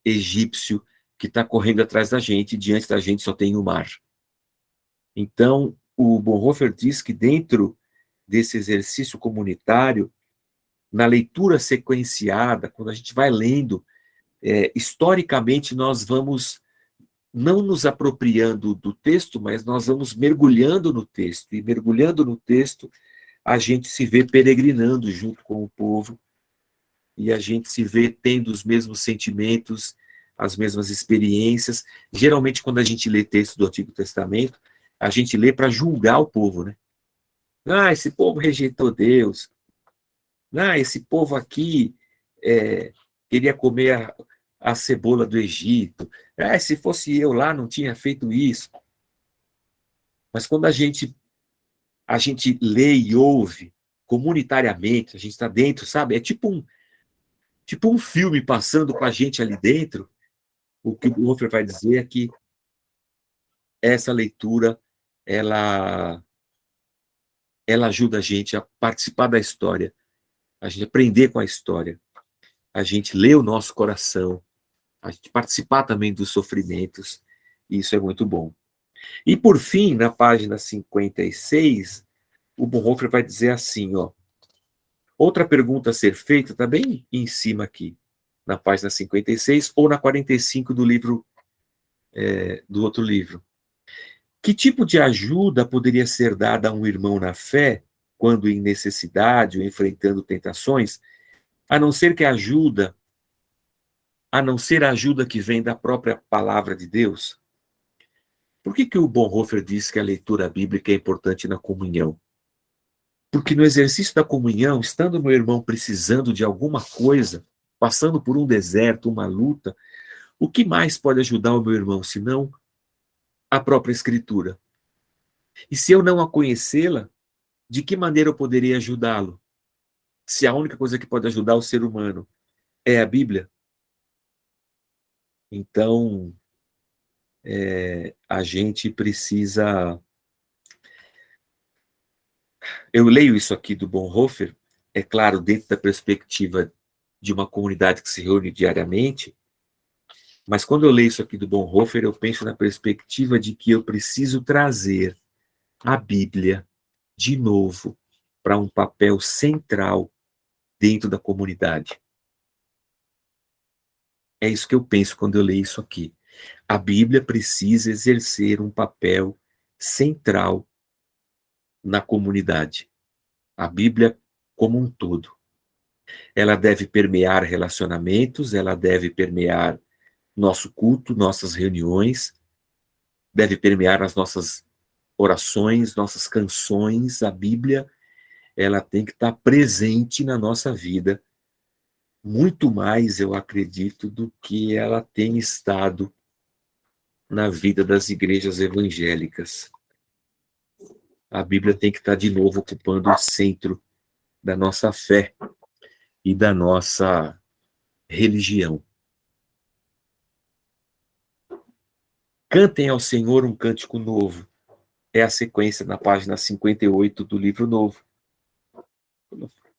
egípcio que está correndo atrás da gente, e diante da gente só tem o mar. Então, o Bonhoeffer diz que dentro desse exercício comunitário, na leitura sequenciada, quando a gente vai lendo, historicamente nós vamos não nos apropriando do texto, mas nós vamos mergulhando no texto, e mergulhando no texto, a gente se vê peregrinando junto com o povo, e a gente se vê tendo os mesmos sentimentos, as mesmas experiências. Geralmente, quando a gente lê texto do Antigo Testamento, a gente lê para julgar o povo, né? Ah, esse povo rejeitou Deus. Ah, esse povo aqui queria comer a cebola do Egito. Ah, se fosse eu lá, não tinha feito isso. Mas quando a gente lê e ouve comunitariamente, a gente está dentro, sabe? É tipo um filme passando com a gente ali dentro. O que o Bonhoeffer vai dizer é que essa leitura, ela ajuda a gente a participar da história, a gente aprender com a história, a gente ler o nosso coração, a gente participar também dos sofrimentos, e isso é muito bom. E, por fim, na página 56, o Bonhoeffer vai dizer assim, ó, outra pergunta a ser feita, está bem em cima aqui, na página 56 ou na 45 do livro, do outro livro. Que tipo de ajuda poderia ser dada a um irmão na fé, quando em necessidade ou enfrentando tentações, a não ser a ajuda que vem da própria palavra de Deus? Por que o Bonhoeffer diz que a leitura bíblica é importante na comunhão? Porque no exercício da comunhão, estando meu irmão precisando de alguma coisa, passando por um deserto, uma luta, o que mais pode ajudar o meu irmão, senão a própria Escritura? E se eu não a conhecê-la, de que maneira eu poderia ajudá-lo? Se a única coisa que pode ajudar o ser humano é a Bíblia? Então, a gente precisa... Eu leio isso aqui do Bonhoeffer, é claro, dentro da perspectiva de uma comunidade que se reúne diariamente, mas quando eu leio isso aqui do Bonhoeffer, eu penso na perspectiva de que eu preciso trazer a Bíblia, de novo, para um papel central dentro da comunidade. É isso que eu penso quando eu leio isso aqui. A Bíblia precisa exercer um papel central na comunidade. A Bíblia como um todo. Ela deve permear relacionamentos, ela deve permear nosso culto, nossas reuniões, deve permear as nossas orações, nossas canções. A Bíblia, ela tem que estar presente na nossa vida, muito mais, eu acredito, do que ela tem estado na vida das igrejas evangélicas. A Bíblia tem que estar de novo ocupando o centro da nossa fé e da nossa religião. Cantem ao Senhor um cântico novo. É a sequência na página 58 do livro novo.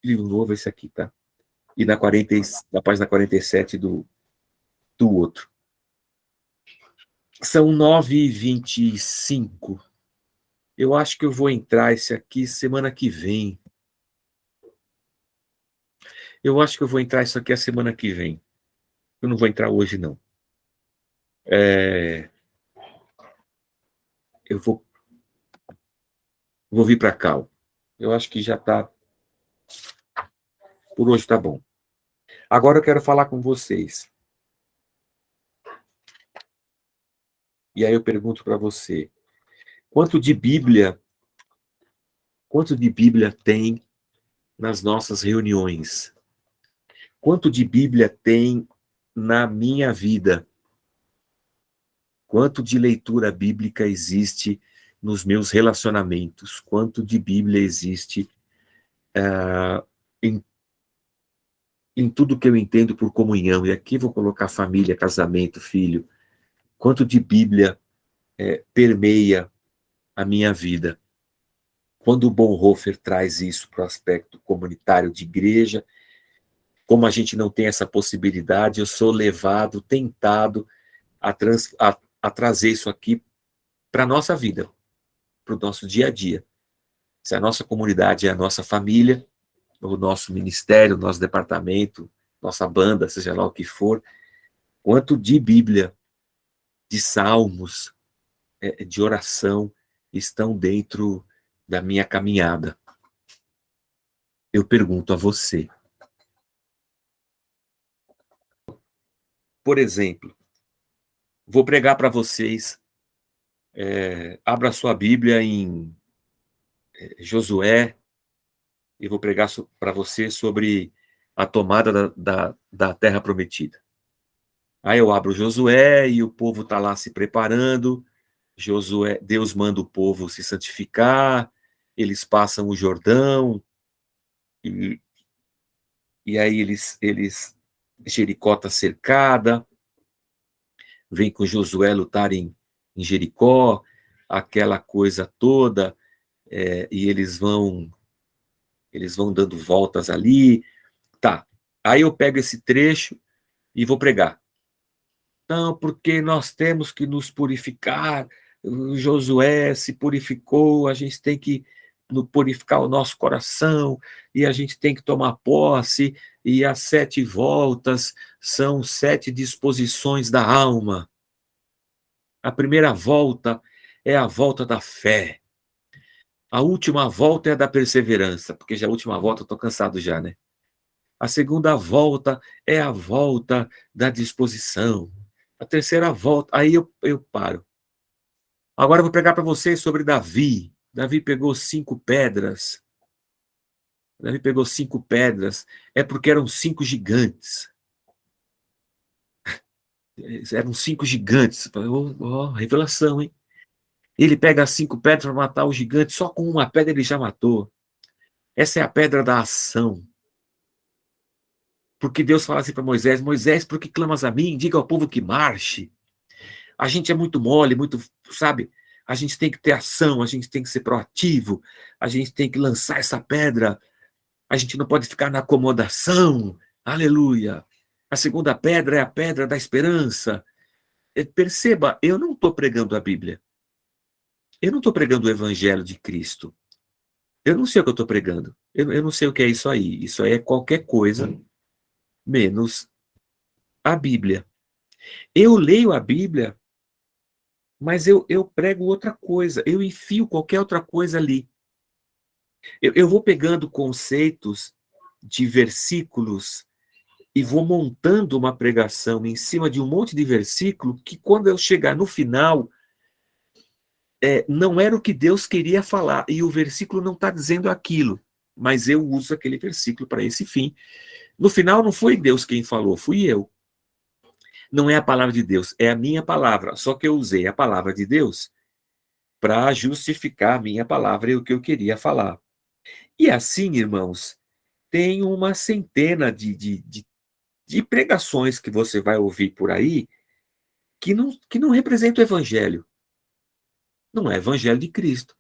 Livro novo é esse aqui, tá? E na página 47 do outro. São 9h25. Eu acho que eu vou entrar esse aqui semana que vem. Eu acho que eu vou entrar isso aqui a semana que vem. Eu não vou entrar hoje, não. Eu vou Vou vir para cá. Eu acho que já está. Por hoje está bom. Agora eu quero falar com vocês. E aí eu pergunto para você, quanto de Bíblia tem nas nossas reuniões? Quanto de Bíblia tem na minha vida? Quanto de leitura bíblica existe nos meus relacionamentos? Quanto de Bíblia existe em, em tudo que eu entendo por comunhão? E aqui vou colocar família, casamento, filho. Quanto de Bíblia permeia a minha vida? Quando o Bonhoeffer traz isso para o aspecto comunitário de igreja, como a gente não tem essa possibilidade, eu sou levado, tentado a trazer isso aqui para a nossa vida, para o nosso dia a dia. Se a nossa comunidade é a nossa família, o nosso ministério, o nosso departamento, nossa banda, seja lá o que for, quanto de Bíblia, de salmos, de oração, estão dentro da minha caminhada. Eu pergunto a você. Por exemplo, vou pregar para vocês, abra sua Bíblia em Josué, e vou pregar para você sobre a tomada da terra prometida. Aí eu abro Josué e o povo está lá se preparando. Josué, Deus manda o povo se santificar, eles passam o Jordão, e, e aí Jericó está cercada, vem com Josué lutar em Jericó, aquela coisa toda, e eles vão dando voltas ali. Tá, aí eu pego esse trecho e vou pregar. Não, porque nós temos que nos purificar, o Josué se purificou, a gente tem que purificar o nosso coração, e a gente tem que tomar posse, e as 7 voltas são 7 disposições da alma. A primeira volta é a volta da fé. A última volta é a da perseverança, porque já a última volta eu estou cansado já, né? A segunda volta é a volta da disposição. A terceira volta, aí eu paro. Agora eu vou pregar para vocês sobre Davi. Davi pegou 5 pedras. Davi pegou 5 pedras. É porque eram 5 gigantes. Eram 5 gigantes. Revelação, hein? Ele pega 5 pedras para matar o gigante. Só com uma pedra ele já matou. Essa é a pedra da ação. Porque Deus fala assim para Moisés: Moisés, por que clamas a mim? Diga ao povo que marche. A gente é muito mole, muito, sabe? A gente tem que ter ação, a gente tem que ser proativo, a gente tem que lançar essa pedra, a gente não pode ficar na acomodação. Aleluia. A segunda pedra é a pedra da esperança. Perceba, eu não estou pregando a Bíblia. Eu não estou pregando o Evangelho de Cristo. Eu não sei o que eu estou pregando. Eu não sei o que é isso aí. Isso aí é qualquer coisa menos a Bíblia. Eu leio a Bíblia, mas eu prego outra coisa. Eu enfio qualquer outra coisa ali. Eu vou pegando conceitos de versículos e vou montando uma pregação em cima de um monte de versículo que, quando eu chegar no final, não era o que Deus queria falar, e o versículo não está dizendo aquilo, mas eu uso aquele versículo para esse fim. No final, não foi Deus quem falou, fui eu. Não é a palavra de Deus, é a minha palavra, só que eu usei a palavra de Deus para justificar a minha palavra e o que eu queria falar. E assim, irmãos, tem uma centena de pregações que você vai ouvir por aí que não representam o evangelho. Não é evangelho de Cristo.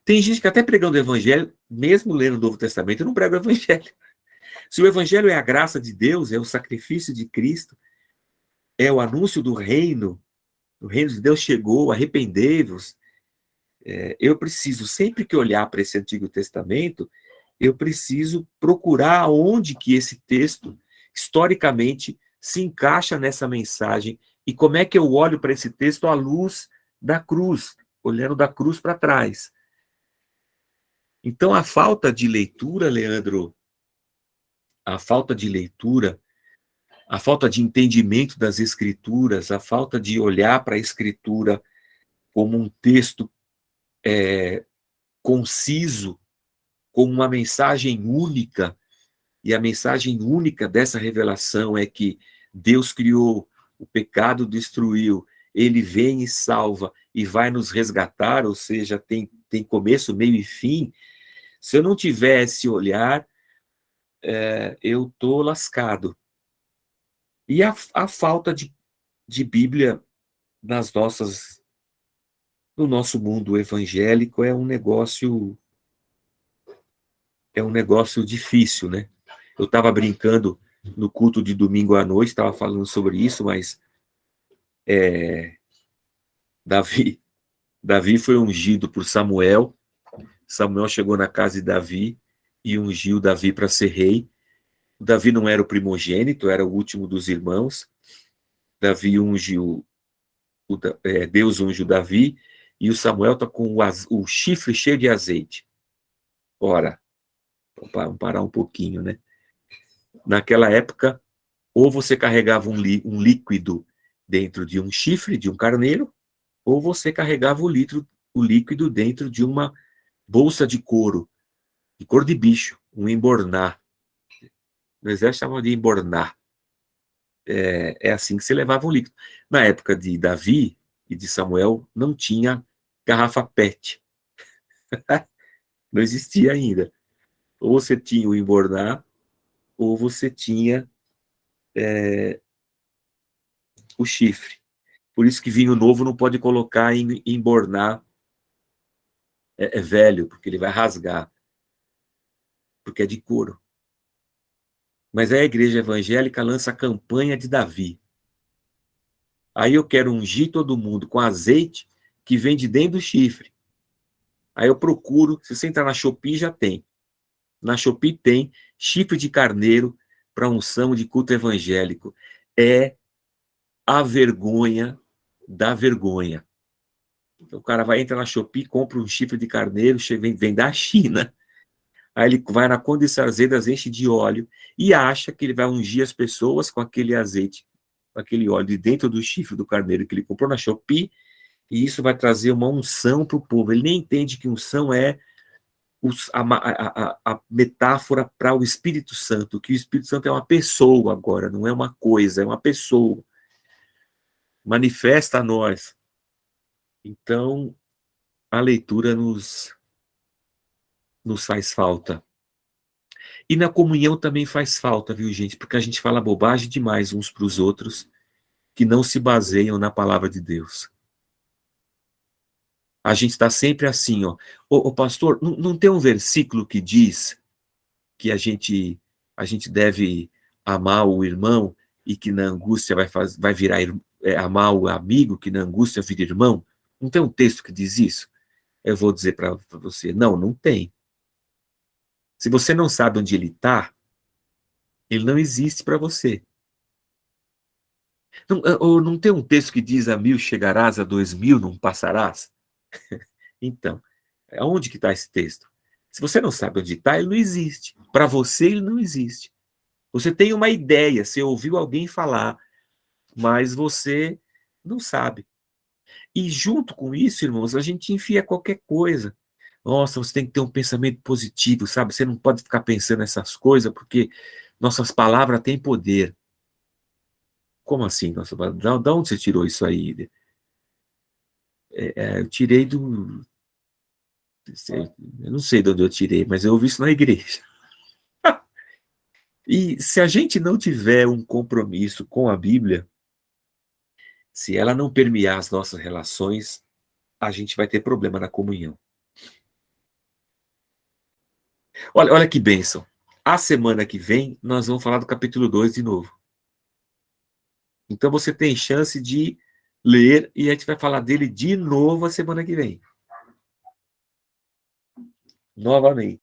Tem gente que até pregando o evangelho, mesmo lendo o Novo Testamento, não prega o evangelho. Se o evangelho é a graça de Deus, é o sacrifício de Cristo, é o anúncio do reino de Deus chegou, arrependei-vos. Eu preciso, sempre que olhar para esse Antigo Testamento, eu preciso procurar onde que esse texto, historicamente, se encaixa nessa mensagem e como é que eu olho para esse texto à luz da cruz, olhando da cruz para trás. Então, a falta de leitura, Leandro, a falta de leitura, a falta de entendimento das Escrituras, a falta de olhar para a Escritura como um texto conciso, como uma mensagem única, e a mensagem única dessa revelação é que Deus criou, o pecado destruiu, ele vem e salva e vai nos resgatar, ou seja, tem começo, meio e fim. Se eu não tiver esse olhar, eu estou lascado. E a falta de Bíblia nas nossas, no nosso mundo evangélico é um negócio difícil, né? Eu estava brincando no culto de domingo à noite, estava falando sobre isso, mas Davi, Davi foi ungido por Samuel. Samuel chegou na casa de Davi e ungiu Davi para ser rei. Davi não era o primogênito, era o último dos irmãos. Davi ungiu, Deus ungiu Davi, e o Samuel está com o chifre cheio de azeite. Ora, vamos parar um pouquinho, né? Naquela época, ou você carregava um líquido dentro de um chifre de um carneiro, ou você carregava o líquido dentro de uma bolsa de couro de bicho, um emborná. No exército chamavam de emborná. É assim que se levava um líquido. Na época de Davi e de Samuel, não tinha garrafa PET. Não existia ainda. Ou você tinha o emborná, ou você tinha o chifre. Por isso que vinho novo não pode colocar em emborná velho, porque ele vai rasgar, porque é de couro. Mas aí a igreja evangélica lança a campanha de Davi. Aí eu quero ungir todo mundo com azeite que vem de dentro do chifre. Aí eu procuro, se você entrar na Shopee, já tem. Na Shopee tem chifre de carneiro para unção de culto evangélico. É a vergonha da vergonha. Então, o cara vai entrar na Shopee, compra um chifre de carneiro, vem da China. Aí ele vai na Conde de Azedas, enche de óleo e acha que ele vai ungir as pessoas com aquele azeite, com aquele óleo de dentro do chifre do carneiro que ele comprou na Shopee, e isso vai trazer uma unção para o povo. Ele nem entende que unção é a metáfora para o Espírito Santo, que o Espírito Santo é uma pessoa agora, não é uma coisa, é uma pessoa. Manifesta a nós. Então, a leitura nos faz falta. E na comunhão também faz falta, viu, gente? Porque a gente fala bobagem demais uns para os outros, que não se baseiam na palavra de Deus. A gente está sempre assim, ó. Ô, pastor, não tem um versículo que diz que a gente deve amar o irmão e que na angústia vai virar amar o amigo, que na angústia vira irmão? Não tem um texto que diz isso? Eu vou dizer para você, não tem. Se você não sabe onde ele está, ele não existe para você. Ou não tem um texto que diz a 1000 chegarás, a 2000 não passarás? Então, aonde que está esse texto? Se você não sabe onde está, ele não existe. Para você, ele não existe. Você tem uma ideia, você ouviu alguém falar, mas você não sabe. E junto com isso, irmãos, a gente enfia qualquer coisa. Nossa, você tem que ter um pensamento positivo, sabe? Você não pode ficar pensando nessas coisas, porque nossas palavras têm poder. Como assim? Nossa, da onde você tirou isso aí? Eu tirei do. Eu não sei de onde eu tirei, mas eu ouvi isso na igreja. E se a gente não tiver um compromisso com a Bíblia, se ela não permear as nossas relações, a gente vai ter problema na comunhão. Olha que bênção. A semana que vem, nós vamos falar do capítulo 2 de novo. Então você tem chance de ler e a gente vai falar dele de novo a semana que vem. Novamente.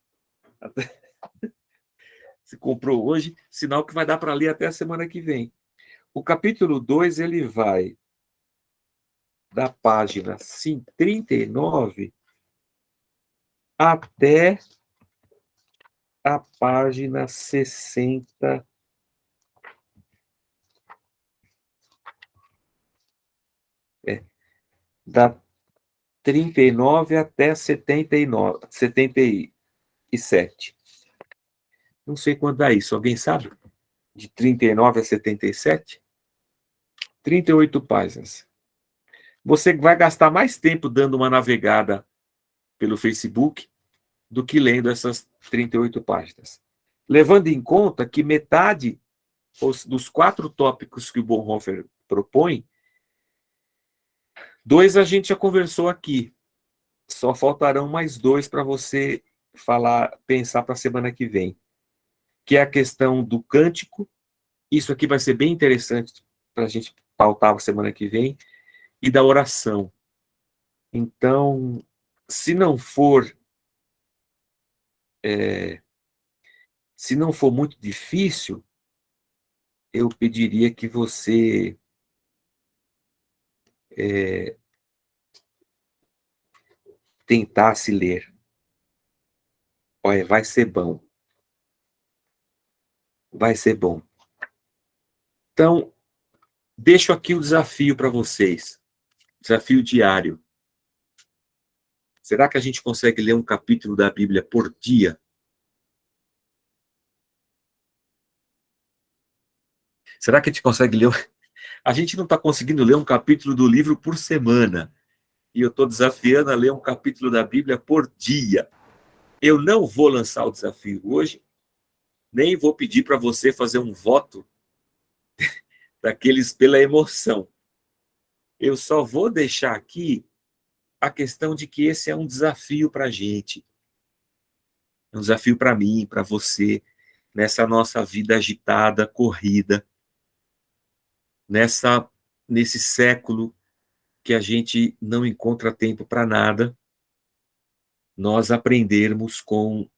Se comprou hoje, sinal que vai dar para ler até a semana que vem. O capítulo 2, ele vai da página 39 até a página 60. Da 39 até 79, 77. Não sei quando dá isso, alguém sabe? De 39 a 77? 38 páginas. Você vai gastar mais tempo dando uma navegada pelo Facebook do que lendo essas 38 páginas. Levando em conta que metade dos 4 tópicos que o Bonhoeffer propõe, 2 a gente já conversou aqui. Só faltarão mais 2 para você pensar para a semana que vem, que é a questão do cântico. Isso aqui vai ser bem interessante para a gente pautar a semana que vem, e da oração. Então, se não for muito difícil, eu pediria que você tentasse ler. Olha, vai ser bom. Vai ser bom. Então, deixo aqui o desafio para vocês. Desafio diário. Será que a gente consegue ler um capítulo da Bíblia por dia? Será que a gente consegue ler? A gente não está conseguindo ler um capítulo do livro por semana. E eu estou desafiando a ler um capítulo da Bíblia por dia. Eu não vou lançar o desafio hoje, nem vou pedir para você fazer um voto daqueles pela emoção. Eu só vou deixar aqui a questão de que esse é um desafio para a gente. É um desafio para mim, para você, nessa nossa vida agitada, corrida, nesse século que a gente não encontra tempo para nada, nós aprendermos com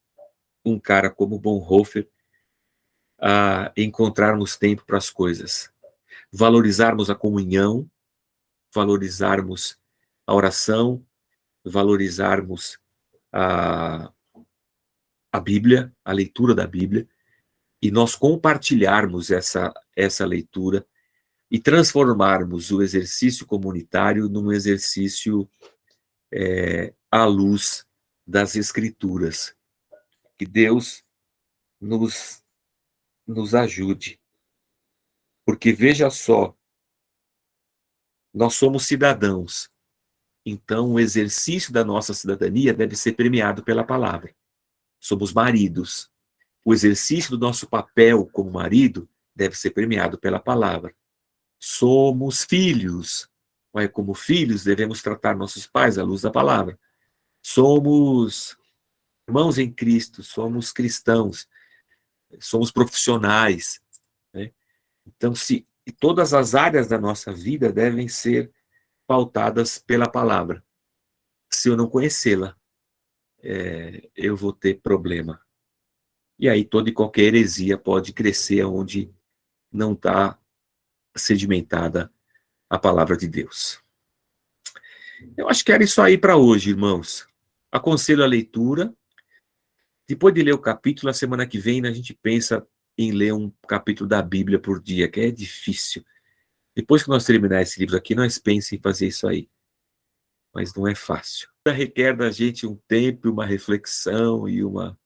um cara como Bonhoeffer a encontrarmos tempo para as coisas, valorizarmos a comunhão, valorizarmos a oração, valorizarmos a Bíblia, a leitura da Bíblia, e nós compartilharmos essa leitura e transformarmos o exercício comunitário num exercício à luz das Escrituras. Que Deus nos ajude. Porque veja só, nós somos cidadãos, então o exercício da nossa cidadania deve ser premiado pela palavra. Somos maridos. O exercício do nosso papel como marido deve ser premiado pela palavra. Somos filhos. Como filhos, devemos tratar nossos pais à luz da palavra. Somos irmãos em Cristo, somos cristãos, somos profissionais, né? Então, todas as áreas da nossa vida devem ser pautadas pela palavra. Se eu não conhecê-la, eu vou ter problema. E aí toda e qualquer heresia pode crescer onde não está sedimentada a palavra de Deus. Eu acho que era isso aí para hoje, irmãos. Aconselho a leitura. Depois de ler o capítulo, na semana que vem, a gente pensa em ler um capítulo da Bíblia por dia, que é difícil. Depois que nós terminar esse livro aqui, nós pensamos em fazer isso aí. Mas não é fácil. Requer da gente um tempo, uma reflexão e uma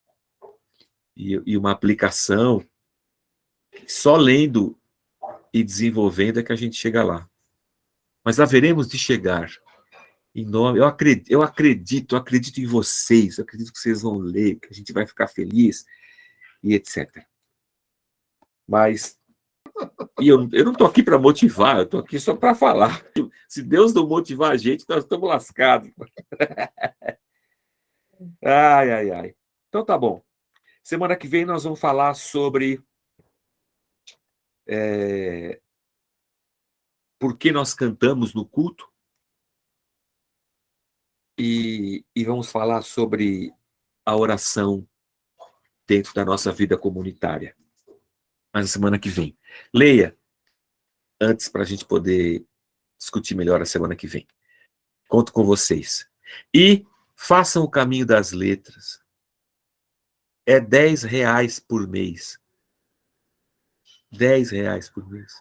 aplicação. Só lendo e desenvolvendo é que a gente chega lá. Mas haveremos de chegar. Em nome, eu acredito em vocês, eu acredito que vocês vão ler, que a gente vai ficar feliz e etc. Mas eu não estou aqui para motivar, eu estou aqui só para falar. Se Deus não motivar a gente, nós estamos lascados. Ai, ai, ai. Então tá bom. Semana que vem nós vamos falar sobre por que nós cantamos no culto e vamos falar sobre a oração dentro da nossa vida comunitária. Mas na semana que vem. Leia antes para a gente poder discutir melhor a semana que vem. Conto com vocês. E Façam o caminho das letras. É R$ 10 por mês. R$ 10 por mês.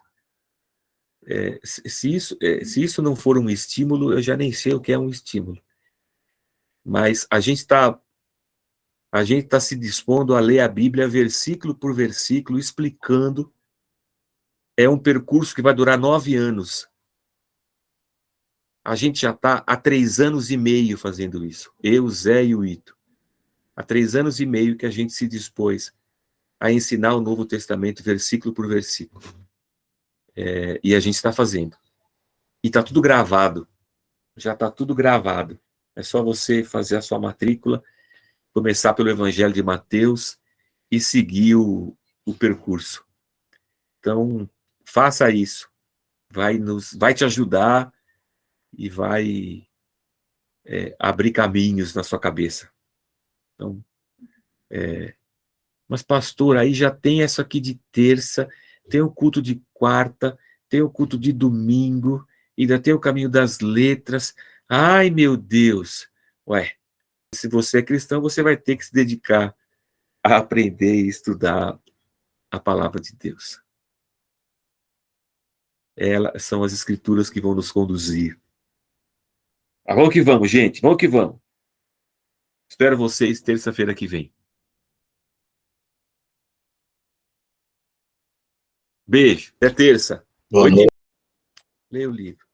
Se isso não for um estímulo, eu já nem sei o que é um estímulo. Mas a gente está se dispondo a ler a Bíblia versículo por versículo, explicando. É um percurso que vai durar 9 anos. A gente já está há 3 anos e meio fazendo isso. Eu, Zé e o Ito. Há 3 anos e meio que a gente se dispôs a ensinar o Novo Testamento versículo por versículo. E a gente está fazendo. E está tudo gravado. Já está tudo gravado. É só você fazer a sua matrícula, começar pelo Evangelho de Mateus e seguir o percurso. Então, faça isso. Vai te ajudar e vai abrir caminhos na sua cabeça. Então, mas pastor, aí já tem essa aqui de terça, tem o culto de quarta, tem o culto de domingo, ainda tem o caminho das letras. Ai, meu Deus! Ué, se você é cristão, você vai ter que se dedicar a aprender e estudar a palavra de Deus. Elas são as escrituras que vão nos conduzir. Vamos que vamos, gente, vamos que vamos. Espero vocês terça-feira que vem. Beijo, até terça. Boa noite. Leia o livro.